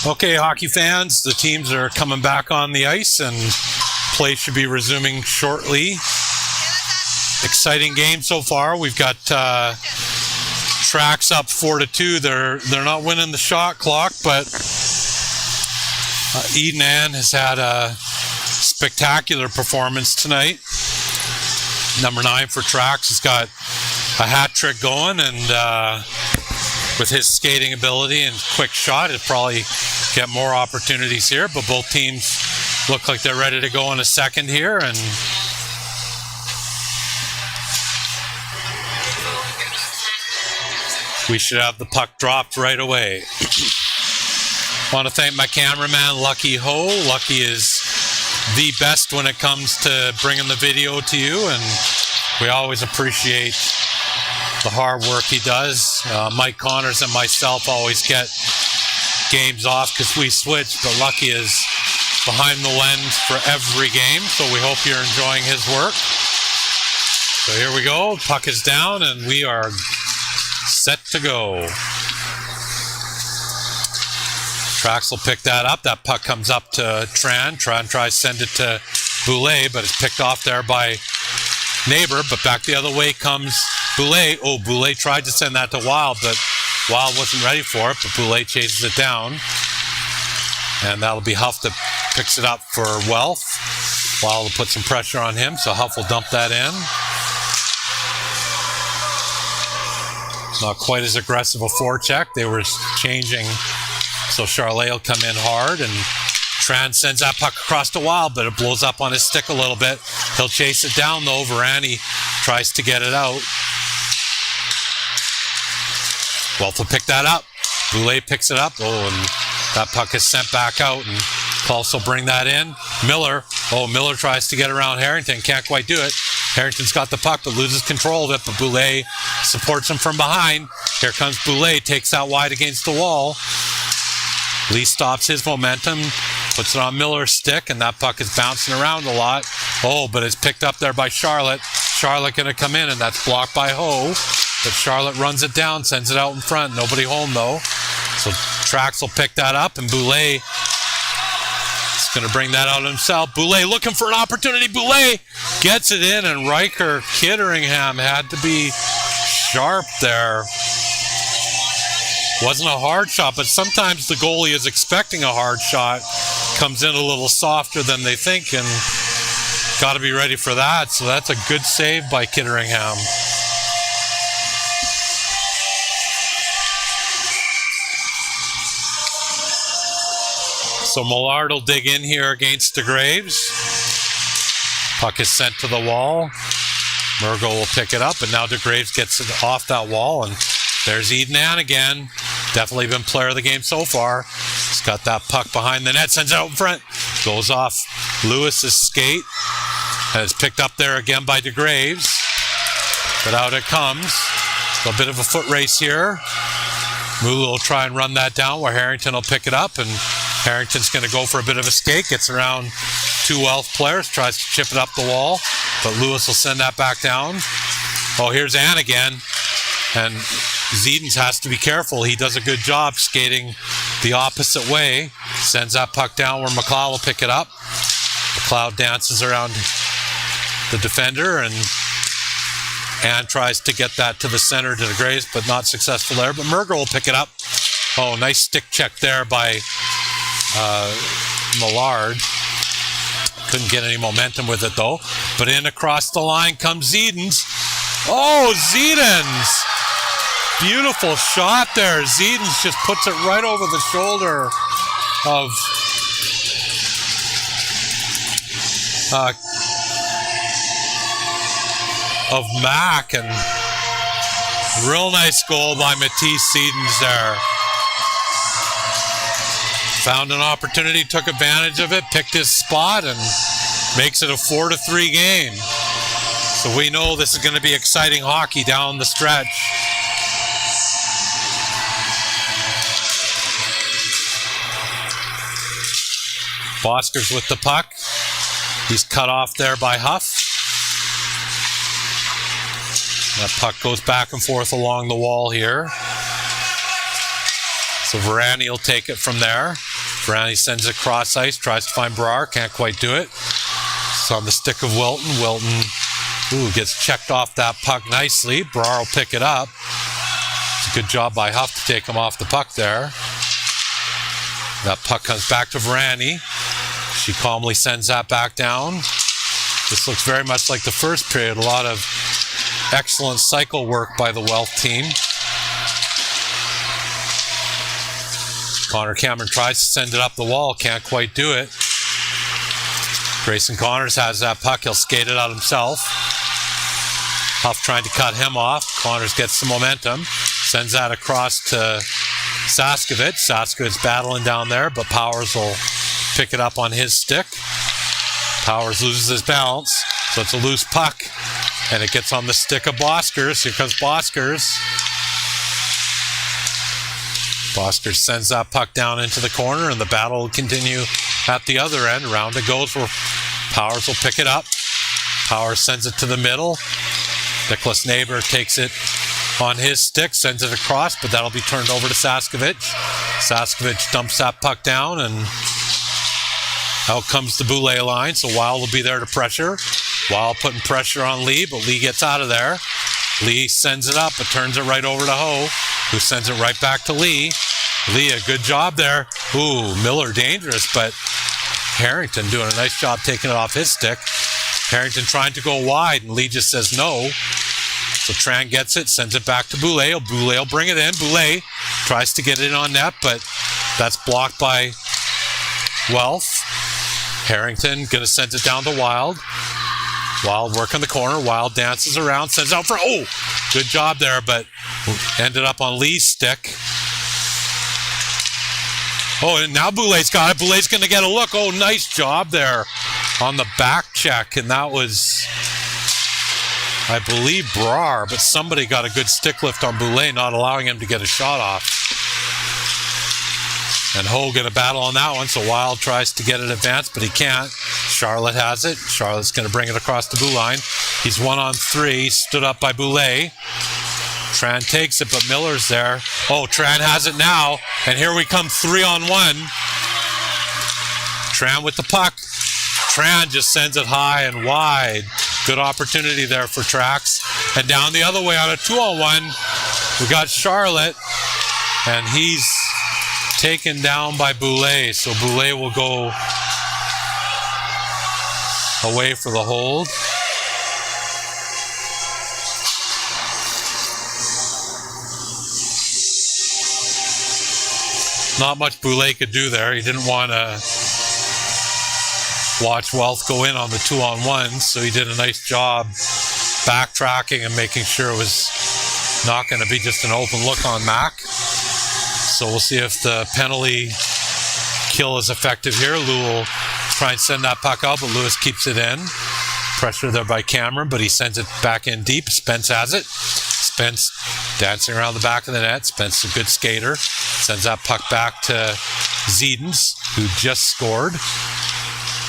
Okay, hockey fans, the teams are coming back on the ice and play should be resuming shortly. Exciting game so far. We've got Traxx up 4-2. They're not winning the shot clock, but Eden Ann has had a spectacular performance tonight. Number 9 for Traxx has got a hat trick going, and with his skating ability and quick shot, he'll probably get more opportunities here. But both teams look like they're ready to go in a second here, and we should have the puck dropped right away. Want to thank my cameraman, Lucky Ho. Lucky is the best when it comes to bringing the video to you, and we always appreciate the hard work he does. Mike Connors and myself always get games off because we switch, but Lucky is behind the lens for every game, so we hope you're enjoying his work. So here we go, puck is down and we are set to go. Traxx will pick that up. That puck comes up to Tran. Tran tries to send it to Boulay, but it's picked off there by Neighbor, but back the other way comes Boulay. Oh, Boulay tried to send that to Wild, but Wild wasn't ready for it, but Boulay chases it down. And that'll be Huff that picks it up for Wealth. Wild will put some pressure on him, so Huff will dump that in. Not quite as aggressive a forecheck. They were changing. So Charlet will come in hard, and Tran sends that puck across the wild, but it blows up on his stick a little bit. He'll chase it down, though. Varani tries to get it out. Wealth will pick that up. Boulay picks it up. Oh, and that puck is sent back out, and Pulse will bring that in. Miller. Oh, Miller tries to get around Harrington. Can't quite do it. Harrington's got the puck, but loses control of it, but Boulay supports him from behind. Here comes Boulay, takes that wide against the wall. Lee stops his momentum, puts it on Miller's stick, and that puck is bouncing around a lot. Oh, but it's picked up there by Charlotte. Charlotte going to come in, and that's blocked by Ho. But Charlotte runs it down, sends it out in front. Nobody home, though. So Traxx will pick that up, and Boulay is going to bring that out himself. Boulay looking for an opportunity. Boulay gets it in, and Riker Kitteringham had to be sharp there. Wasn't a hard shot, but sometimes the goalie is expecting a hard shot. Comes in a little softer than they think, and got to be ready for that. So that's a good save by Kitteringham. So Millard will dig in here against DeGraves. Puck is sent to the wall. Murgo will pick it up, and now DeGraves gets it off that wall, and there's Eden again. Definitely been player of the game so far. He's got that puck behind the net, sends it out in front. Goes off Lewis's skate. And it's picked up there again by DeGraves. But out it comes. A bit of a foot race here. Mulu will try and run that down where Harrington will pick it up. And Harrington's going to go for a bit of a skate. Gets around two Wealth players. Tries to chip it up the wall. But Lewis will send that back down. Oh, here's Ann again. And Zedens has to be careful. He does a good job skating the opposite way. Sends that puck down where McLeod will pick it up. McLeod dances around the defender, and Ann tries to get that to the center to the Graves, but not successful there. But Murger will pick it up. Oh, nice stick check there by Millard. Couldn't get any momentum with it, though. But in across the line comes Zedens. Oh, Zedens! Beautiful shot there. Zedens just puts it right over the shoulder of Mack, and real nice goal by Matisse Zedens there. Found an opportunity, took advantage of it, picked his spot, and makes it a 4-3 game. So we know this is going to be exciting hockey down the stretch. Boskers with the puck. He's cut off there by Huff. That puck goes back and forth along the wall here. So Varani will take it from there. Varani sends it cross ice, tries to find Brar, can't quite do it. It's on the stick of Wilton. Wilton gets checked off that puck nicely. Brar will pick it up. It's a good job by Huff to take him off the puck there. That puck comes back to Varani. She calmly sends that back down. This looks very much like the first period. A lot of excellent cycle work by the Wealth team. Connor Cameron tries to send it up the wall, can't quite do it. Grayson Connors has that puck, he'll skate it out himself. Huff trying to cut him off. Connors gets some momentum, sends that across to Saskovich. Saskovich battling down there, but Powers will pick it up on his stick. Powers loses his balance, so it's a loose puck, and it gets on the stick of Boskers. Here comes Boskers. Boskers sends that puck down into the corner, and the battle will continue at the other end. Round it goes where Powers will pick it up. Powers sends it to the middle. Nicholas Neighbor takes it on his stick, sends it across, but that'll be turned over to Saskovich. Saskovich dumps that puck down, and out comes the Boulay line, so Weil will be there to pressure. Weil putting pressure on Lee, but Lee gets out of there. Lee sends it up, but turns it right over to Ho, who sends it right back to Lee. Lee, a good job there. Miller dangerous, but Harrington doing a nice job taking it off his stick. Harrington trying to go wide, and Lee just says no. So Tran gets it, sends it back to Boulay. Boulay will bring it in. Boulay tries to get it on net, but that's blocked by Wealth. Harrington going to send it down to Wild. Wild work in the corner. Wild dances around, sends out for, good job there, but ended up on Lee's stick. And now Boulay's got it. Boulay's going to get a look. Nice job there on the back check, and that was, I believe, Brar, but somebody got a good stick lift on Boulay, not allowing him to get a shot off. And Ho going to battle on that one, so Wild tries to get it advanced, but he can't. Charlotte has it. Charlotte's going to bring it across the blue line. He's 1-on-3, stood up by Boulay. Tran takes it, but Miller's there. Tran has it now, and here we come 3-on-1. Tran with the puck. Tran just sends it high and wide. Good opportunity there for Traxx. And down the other way on a 2-on-1, we got Charlotte, and he's taken down by Boulay. So Boulay will go away for the hold. Not much Boulay could do there. He didn't want to watch Wealth go in on the 2-on-1, so he did a nice job backtracking and making sure it was not going to be just an open look on Mac. So we'll see if the penalty kill is effective here. Lou will try and send that puck out, but Lewis keeps it in. Pressure there by Cameron, but he sends it back in deep. Spence has it. Spence dancing around the back of the net. Spence is a good skater. Sends that puck back to Zedens, who just scored.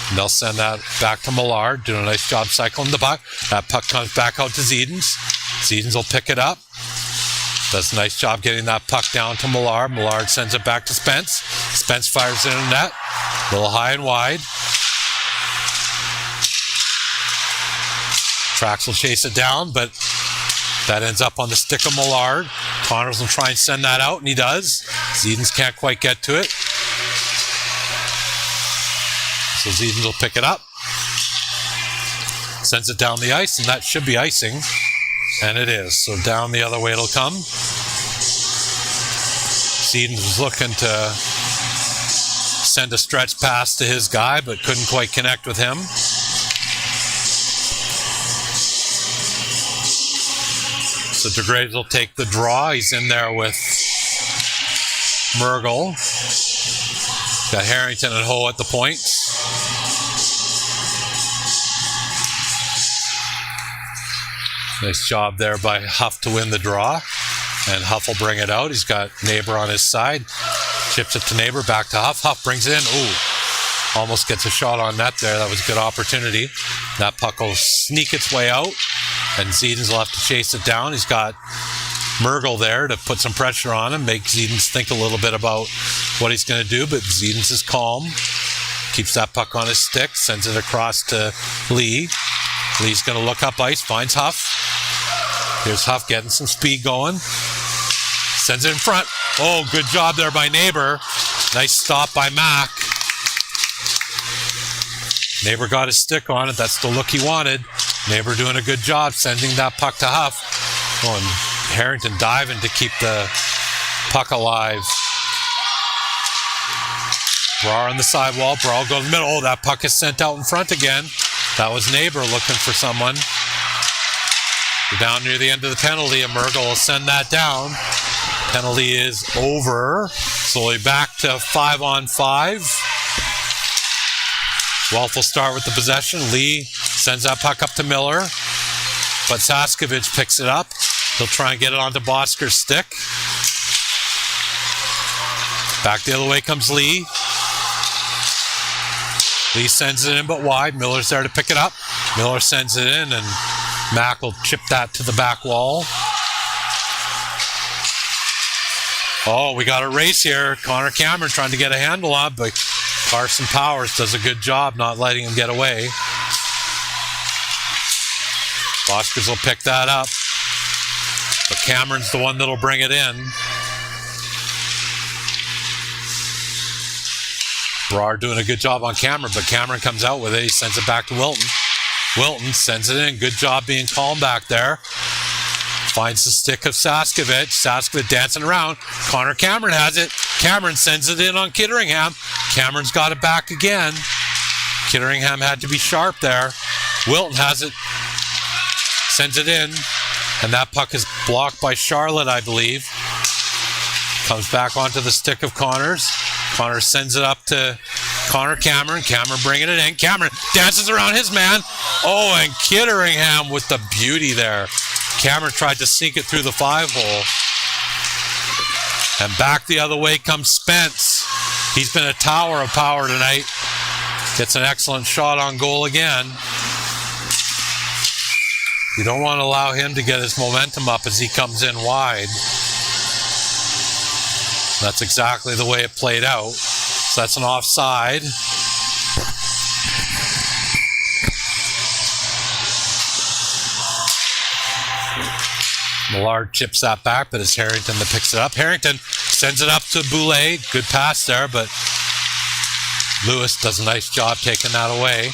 And they'll send that back to Millard, doing a nice job cycling the puck. That puck comes back out to Zedens. Zedens will pick it up. Does a nice job getting that puck down to Millard. Millard sends it back to Spence. Spence fires it in the net. A little high and wide. Traxx will chase it down, but that ends up on the stick of Millard. Connors will try and send that out, and he does. Zedens can't quite get to it. So Zedens will pick it up. Sends it down the ice, and that should be icing. And it is. So down the other way it'll come. Zedens was looking to send a stretch pass to his guy, but couldn't quite connect with him. So DeGraves will take the draw. He's in there with Mergel. Got Harrington and Ho at the points. Nice job there by Huff to win the draw. And Huff will bring it out. He's got Neighbor on his side. Chips it to Neighbor, back to Huff. Huff brings it in. Almost gets a shot on net there. That was a good opportunity. That puck will sneak its way out. And Zedens will have to chase it down. He's got Mergel there to put some pressure on him, make Zedens think a little bit about what he's going to do. But Zedens is calm. Keeps that puck on his stick. Sends it across to Lee. Lee's going to look up ice. Finds Huff. Here's Huff getting some speed going. Sends it in front. Good job there by Neighbor. Nice stop by Mac. Neighbor got his stick on it. That's the look he wanted. Neighbor doing a good job sending that puck to Huff. And Harrington diving to keep the puck alive. Brar on the sidewall. Brar goes in the middle. That puck is sent out in front again. That was Neighbor looking for someone. We're down near the end of the penalty, and Mergel will send that down. Penalty is over. So we're back to 5-on-5. Wolf will start with the possession. Lee sends that puck up to Miller, but Saskovich picks it up. He'll try and get it onto Bosker's stick. Back the other way comes Lee. Lee sends it in but wide. Miller's there to pick it up. Miller sends it in, and Mac will chip that to the back wall. We got a race here. Connor Cameron trying to get a handle on, but Carson Powers does a good job not letting him get away. Boskers will pick that up, but Cameron's the one that'll bring it in. Brar doing a good job on Cameron, but Cameron comes out with it. He sends it back to Wilton. Wilton sends it in. Good job being calm back there. Finds the stick of Saskevich. Saskevich dancing around. Connor Cameron has it. Cameron sends it in on Kitteringham. Cameron's got it back again. Kitteringham had to be sharp there. Wilton has it. Sends it in. And that puck is blocked by Charlotte, I believe. Comes back onto the stick of Connors. Connors sends it up to Connor Cameron. Cameron bringing it in. Cameron dances around his man. Oh, and Kitteringham with the beauty there. Cameron tried to sink it through the 5-hole. And back the other way comes Spence. He's been a tower of power tonight. Gets an excellent shot on goal again. You don't want to allow him to get his momentum up as he comes in wide. That's exactly the way it played out. So that's an offside. Millard chips that back, but it's Harrington that picks it up. Harrington sends it up to Boulay. Good pass there, but Lewis does a nice job taking that away.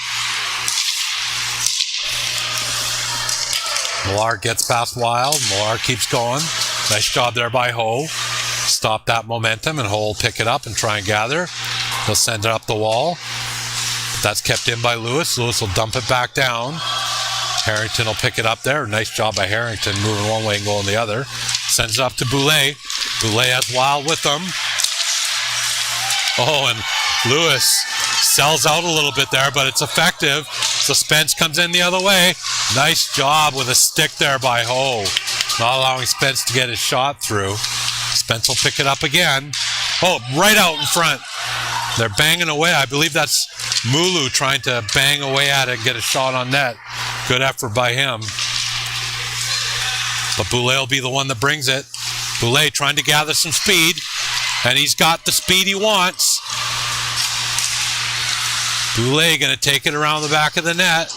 Millard gets past Wild. Millard keeps going. Nice job there by Ho. Stop that momentum, and Ho will pick it up and try and gather. He'll send it up the wall. That's kept in by Lewis. Lewis will dump it back down. Harrington will pick it up there. Nice job by Harrington, moving one way and going the other. Sends it up to Boulay. Boulay has Wild with them. Oh, and Lewis sells out a little bit there, but it's effective. So Spence comes in the other way. Nice job with a stick there by Ho. Not allowing Spence to get his shot through. Spence will pick it up again. Oh, right out in front. They're banging away. I believe that's Mulu trying to bang away at it and get a shot on net. Good effort by him. But Boulay will be the one that brings it. Boulay trying to gather some speed. And he's got the speed he wants. Boulay going to take it around the back of the net.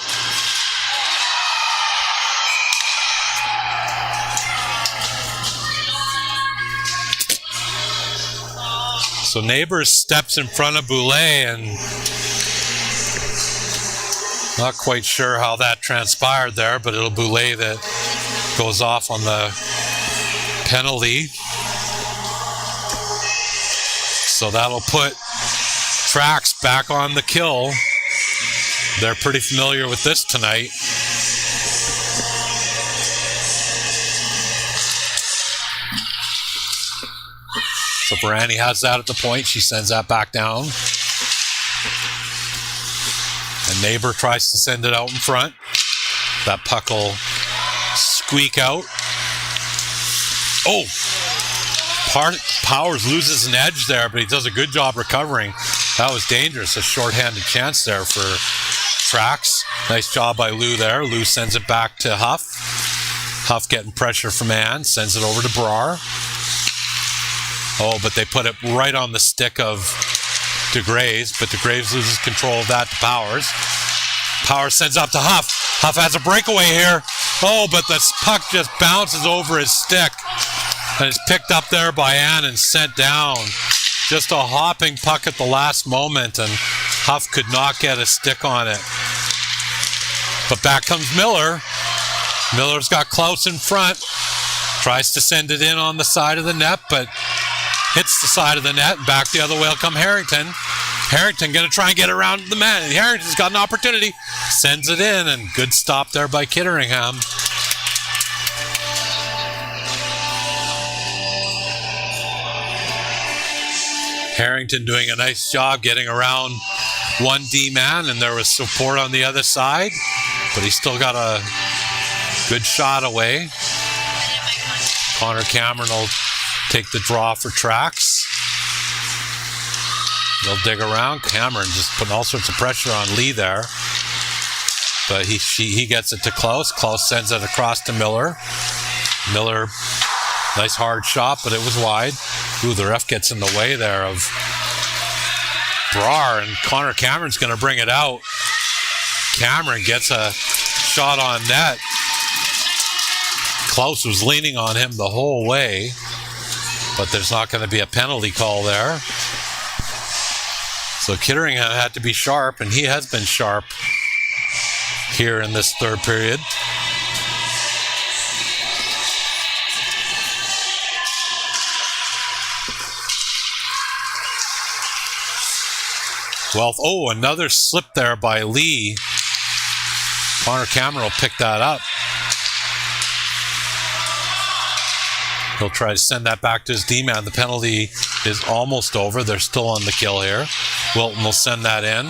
So Neighbors steps in front of Boulay, and not quite sure how that transpired there, but it'll Boulay that goes off on the penalty. So that'll put Traxx back on the kill. They're pretty familiar with this tonight. So Barani has that at the point. She sends that back down. And Neighbor tries to send it out in front. That puck will squeak out. Oh! Powers loses an edge there, but he does a good job recovering. That was dangerous. A shorthanded chance there for Traxx. Nice job by Lou there. Lou sends it back to Huff. Huff getting pressure from Ann. Sends it over to Brar. Oh, but they put it right on the stick of DeGraves, but DeGraves loses control of that to Powers. Powers sends up to Huff. Huff has a breakaway here. Oh, but the puck just bounces over his stick. And it's picked up there by Ann and sent down. Just a hopping puck at the last moment, and Huff could not get a stick on it. But back comes Miller. Miller's got Klaus in front. Tries to send it in on the side of the net, but hits the side of the net. Back the other way will come Harrington. Harrington going to try and get around the man. Harrington's got an opportunity. Sends it in, and good stop there by Kitteringham. Harrington doing a nice job getting around one D-man, and there was support on the other side, but he still got a good shot away. Connor Cameron will take the draw for Traxx. They'll dig around. Cameron just putting all sorts of pressure on Lee there. But he gets it to Klaus. Klaus sends it across to Miller. Miller, nice hard shot, but it was wide. Ooh, the ref gets in the way there of Brar, and Connor Cameron's going to bring it out. Cameron gets a shot on net. Klaus was leaning on him the whole way, but there's not going to be a penalty call there. So Kitteringham had to be sharp, and he has been sharp here in this third period. Wealth, oh, another slip there by Lee. Connor Cameron will pick that up. He'll try to send that back to his D-man. The penalty is almost over. They're still on the kill here. Wilton will send that in.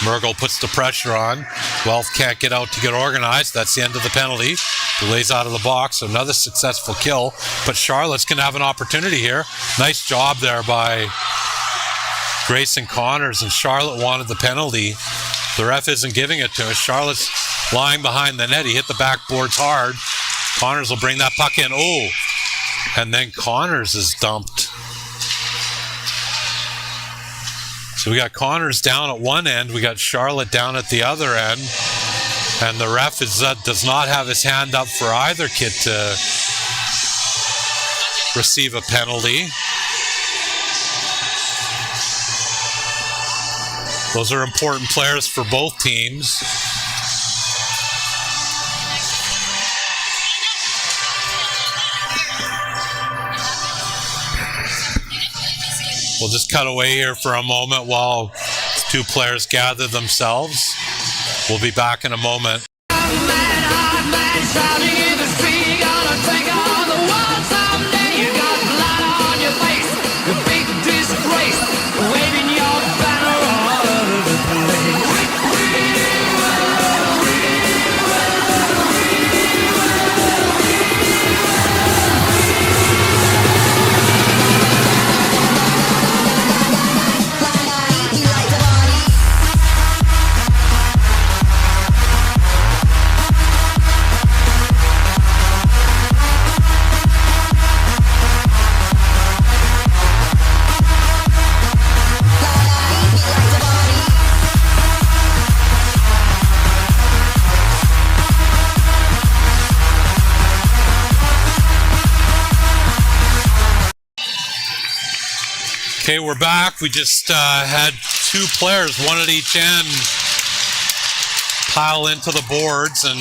Murgle puts the pressure on. Wealth can't get out to get organized. That's the end of the penalty. Lays out of the box. Another successful kill. But Charlotte's going to have an opportunity here. Nice job there by Grayson Connors. And Charlotte wanted the penalty. The ref isn't giving it to us. Charlotte's lying behind the net. He hit the backboards hard. Connors will bring that puck in. Oh, and then Connors is dumped. So we got Connors down at one end. We got Charlotte down at the other end. And the ref does not have his hand up for either kid to receive a penalty. Those are important players for both teams. We'll just cut away here for a moment while two players gather themselves. We'll be back in a moment. Okay, we're back. We just had two players, one at each end, pile into the boards, and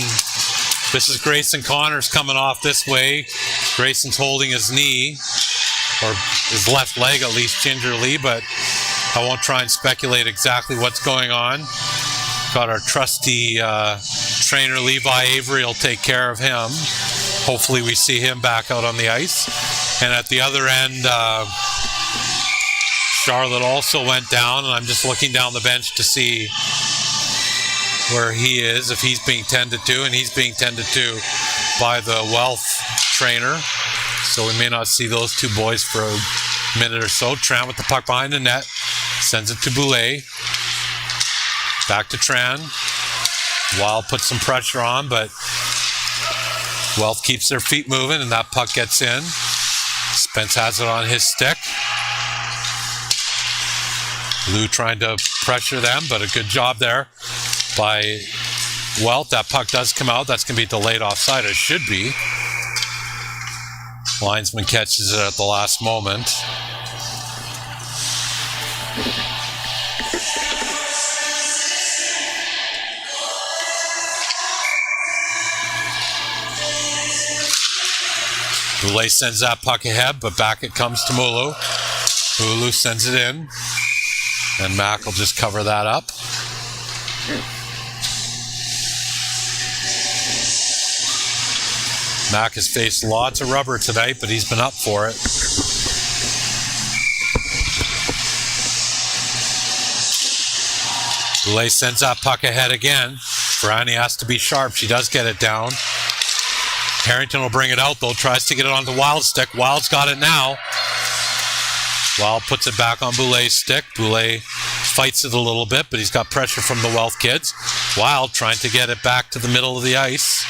this is Grayson Connors coming off this way. Grayson's holding his knee, or his left leg at least, gingerly, but I won't try and speculate exactly what's going on. Got our trusty trainer Levi Avery will take care of him. Hopefully we see him back out on the ice. And at the other end, Charlotte also went down, and I'm just looking down the bench to see where he is, if he's being tended to, and he's being tended to by the Wealth trainer. So we may not see those two boys for a minute or so. Tran with the puck behind the net, sends it to Boulay. Back to Tran. Wild puts some pressure on, but Wealth keeps their feet moving, and that puck gets in. Spence has it on his stick. Lou trying to pressure them, but a good job there by Wealth. That puck does come out. That's going to be delayed offside. It should be. Linesman catches it at the last moment. Boulay sends that puck ahead, but back it comes to Mulu. Mulu sends it in. And Mac will just cover that up. Mac has faced lots of rubber tonight, but he's been up for it. Boulay sends that puck ahead again. Brownie has to be sharp. She does get it down. Harrington will bring it out, though. Tries to get it onto Wild's stick. Wild's got it now. Wild puts it back on Boulay's stick. Boulay fights it a little bit, but he's got pressure from the Wealth kids. Wild trying to get it back to the middle of the ice.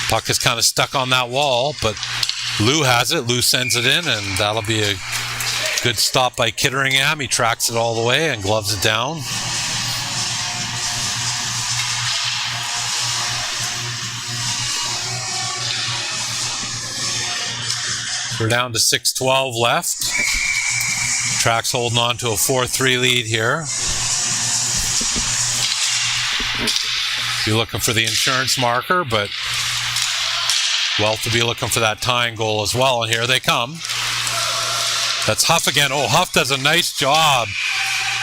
Puck is kind of stuck on that wall, but Lou has it. Lou sends it in, and that'll be a good stop by Kitteringham. He tracks it all the way and gloves it down. We're down to 6:12 left. Traxx holding on to a 4-3 lead here. Be looking for the insurance marker, but Wealth will be looking for that tying goal as well. And here they come. That's Huff again. Oh, Huff does a nice job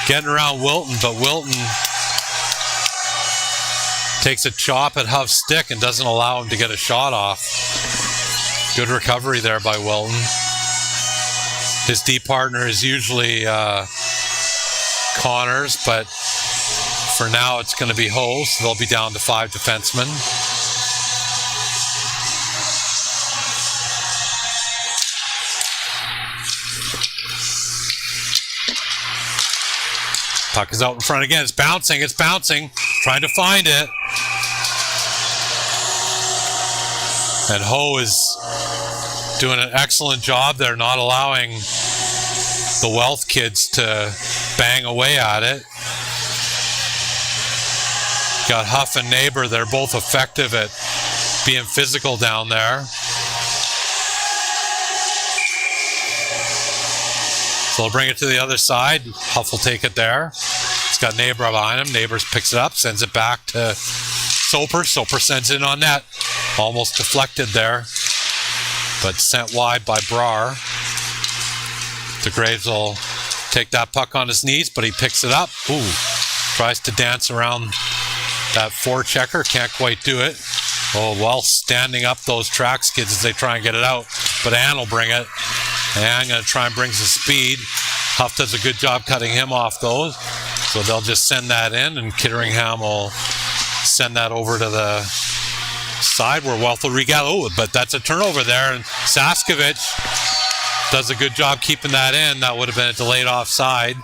getting around Wilton, but Wilton takes a chop at Huff's stick and doesn't allow him to get a shot off. Good recovery there by Wilton. His D partner is usually Connors, but for now it's going to be Ho, so they'll be down to 5 defensemen. Puck is out in front again. It's bouncing, trying to find it. And Ho is doing an excellent job there, not allowing the Wealth kids to bang away at it. Got Huff and Neighbor, they're both effective at being physical down there. So they'll bring it to the other side. Huff will take it there. He's got Neighbor behind him. Neighbor picks it up, sends it back to Soper. Soper sends it in on net. Almost deflected there, but sent wide by Brar. DeGraves will take that puck on his knees, but he picks it up. Ooh, tries to dance around that forechecker, can't quite do it. Oh, well, standing up those Traxx kids as they try and get it out, but Ann will bring it. And going to try and bring some speed. Huff does a good job cutting him off those. So they'll just send that in, and Kitteringham will send that over to the side where Wealth will regather. Oh, but that's a turnover there, and Saskovich does a good job keeping that in. That would have been a delayed offside.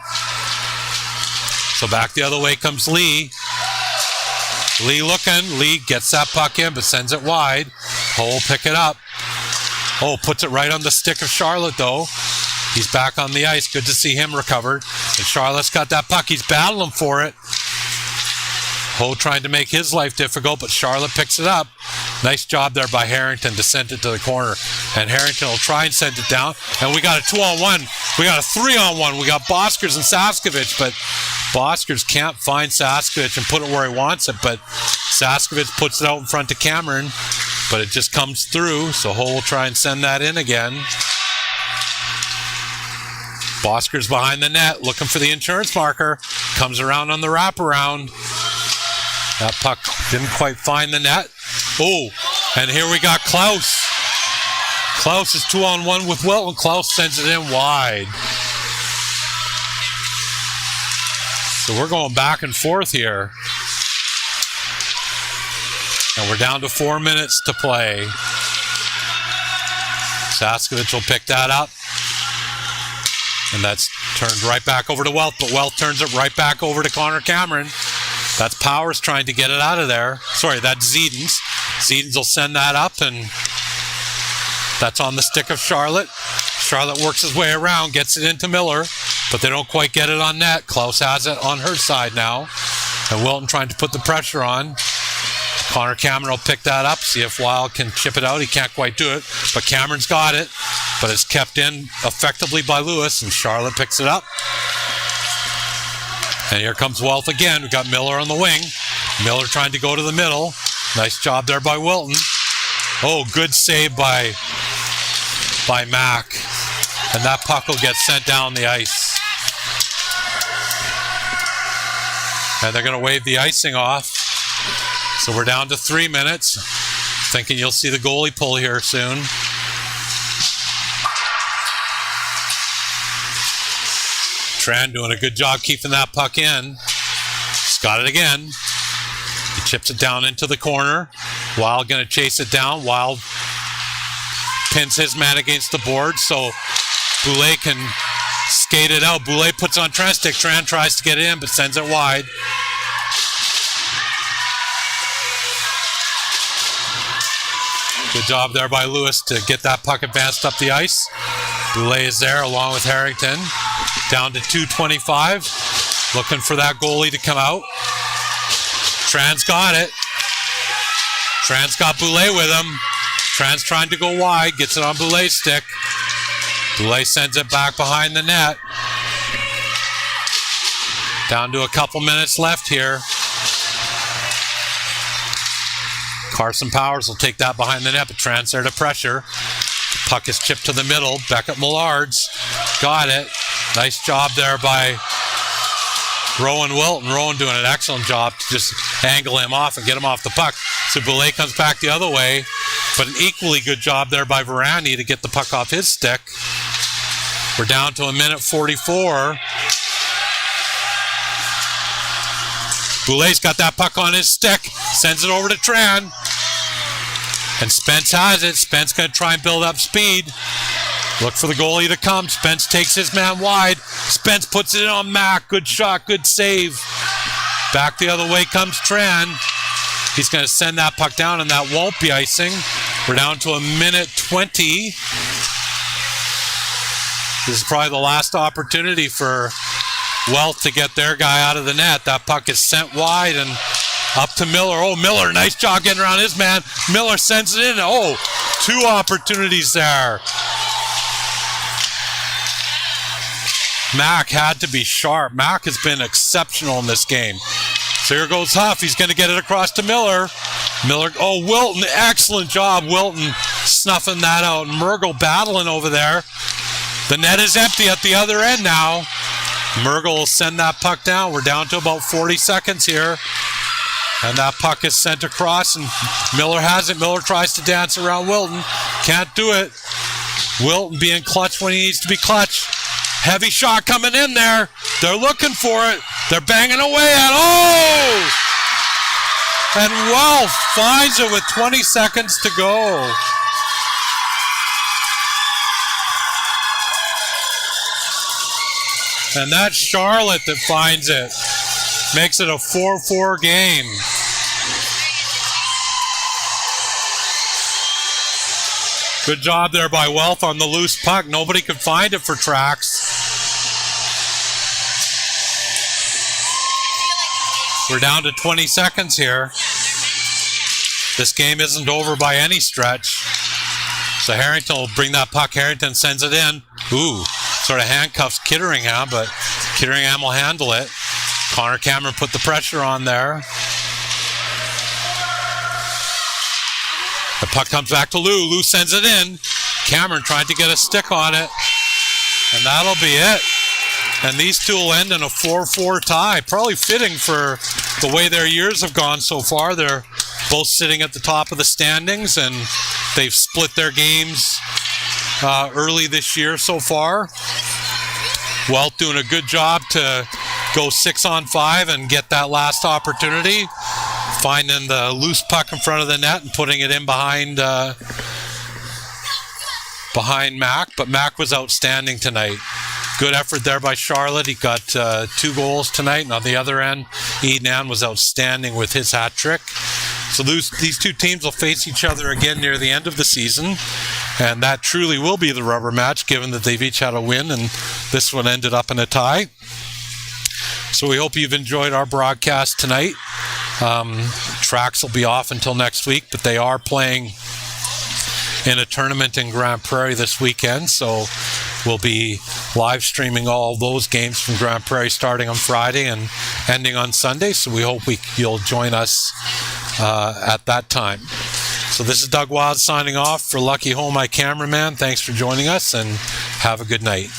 So back the other way comes Lee. Lee looking. Lee gets that puck in, but sends it wide. Ho will pick it up. Oh, puts it right on the stick of Charlotte, though. He's back on the ice. Good to see him recovered. And Charlotte's got that puck. He's battling for it. Ho trying to make his life difficult, but Charlotte picks it up. Nice job there by Harrington to send it to the corner. And Harrington will try and send it down. And we got a 2-on-1. We got a 3-on-1. We got Boskers and Saskovich, but Boskers can't find Saskovich and put it where he wants it. But Saskovich puts it out in front to Cameron, but it just comes through. So Ho will try and send that in again. Boskers behind the net, looking for the insurance marker. Comes around on the wraparound. That puck didn't quite find the net. Oh, and here we got Klaus. Klaus is 2-on-1 with Wilton. Klaus sends it in wide. So we're going back and forth here. And we're down to 4 minutes to play. Saskovich will pick that up. And that's turned right back over to Wealth, but Wealth turns it right back over to Connor Cameron. That's Powers trying to get it out of there. Sorry, that's Zedens. Zedens will send that up, and that's on the stick of Charlotte. Charlotte works his way around, gets it into Miller, but they don't quite get it on net. Klaus has it on her side now, and Wilton trying to put the pressure on. Connor Cameron will pick that up, see if Wild can chip it out. He can't quite do it, but Cameron's got it, but it's kept in effectively by Lewis, and Charlotte picks it up. And here comes Wealth again. We've got Miller on the wing. Miller trying to go to the middle. Nice job there by Wilton. Oh, good save by Mack. And that puck will get sent down the ice. And they're going to wave the icing off. So we're down to 3 minutes. Thinking you'll see the goalie pull here soon. Tran doing a good job keeping that puck in. He's got it again. He chips it down into the corner. Wild going to chase it down. Wild pins his man against the board, so Boulay can skate it out. Boulay puts on Tran's stick. Tran tries to get it in, but sends it wide. Good job there by Lewis to get that puck advanced up the ice. Boulay is there along with Harrington. Down to 2:25. Looking for that goalie to come out. Tran's got it. Tran's got Boulay with him. Tran's trying to go wide. Gets it on Boulay's stick. Boulay sends it back behind the net. Down to a couple minutes left here. Carson Powers will take that behind the net, but Tran's there to pressure. Puck is chipped to the middle. Beckett Millards got it. Nice job there by Rowan Wilton. Rowan doing an excellent job to just angle him off and get him off the puck. So Boulay comes back the other way, but an equally good job there by Varani to get the puck off his stick. We're down to 1:44. Boulay's got that puck on his stick, sends it over to Tran. And Spence has it. Spence going to try and build up speed. Look for the goalie to come. Spence takes his man wide. Spence puts it in on Mac. Good shot, good save. Back the other way comes Tran. He's going to send that puck down, and that won't be icing. We're down to 1:20. This is probably the last opportunity for Wealth to get their guy out of the net. That puck is sent wide and up to Miller. Oh, Miller, nice job getting around his man. Miller sends it in. Oh, 2 opportunities there. Mac had to be sharp. Mac has been exceptional in this game. So here goes Huff. He's going to get it across to Miller. Miller, oh, Wilton, excellent job. Wilton snuffing that out. Mergel battling over there. The net is empty at the other end now. Mergel will send that puck down. We're down to about 40 seconds here. And that puck is sent across, and Miller has it. Miller tries to dance around Wilton. Can't do it. Wilton being clutch when he needs to be clutch. Heavy shot coming in there. They're looking for it. They're banging away at it. Oh! And Wealth finds it with 20 seconds to go. And that's Charlotte that finds it. Makes it a 4-4 game. Good job there by Wealth on the loose puck. Nobody could find it for Traxx. We're down to 20 seconds here. This game isn't over by any stretch. So Harrington will bring that puck. Harrington sends it in. Ooh, sort of handcuffs Kitteringham, but Kitteringham will handle it. Connor Cameron put the pressure on there. The puck comes back to Lou. Lou sends it in. Cameron trying to get a stick on it. And that'll be it. And these two will end in a 4-4 tie. Probably fitting for the way their years have gone so far. They're both sitting at the top of the standings, and they've split their games early this year so far. Welt doing a good job to go 6-on-5 and get that last opportunity. Finding the loose puck in front of the net and putting it in behind Mac. But Mac was outstanding tonight. Good effort there by Charlotte. He got 2 goals tonight. And on the other end, Eden was outstanding with his hat trick. So these two teams will face each other again near the end of the season. And that truly will be the rubber match, given that they've each had a win. And this one ended up in a tie. So we hope you've enjoyed our broadcast tonight. Traxx will be off until next week, but they are playing in a tournament in Grand Prairie this weekend. So we'll be live streaming all those games from Grand Prairie starting on Friday and ending on Sunday. So we hope you'll join us at that time. So this is Doug Wild signing off for Lucky Hole, my cameraman. Thanks for joining us, and have a good night.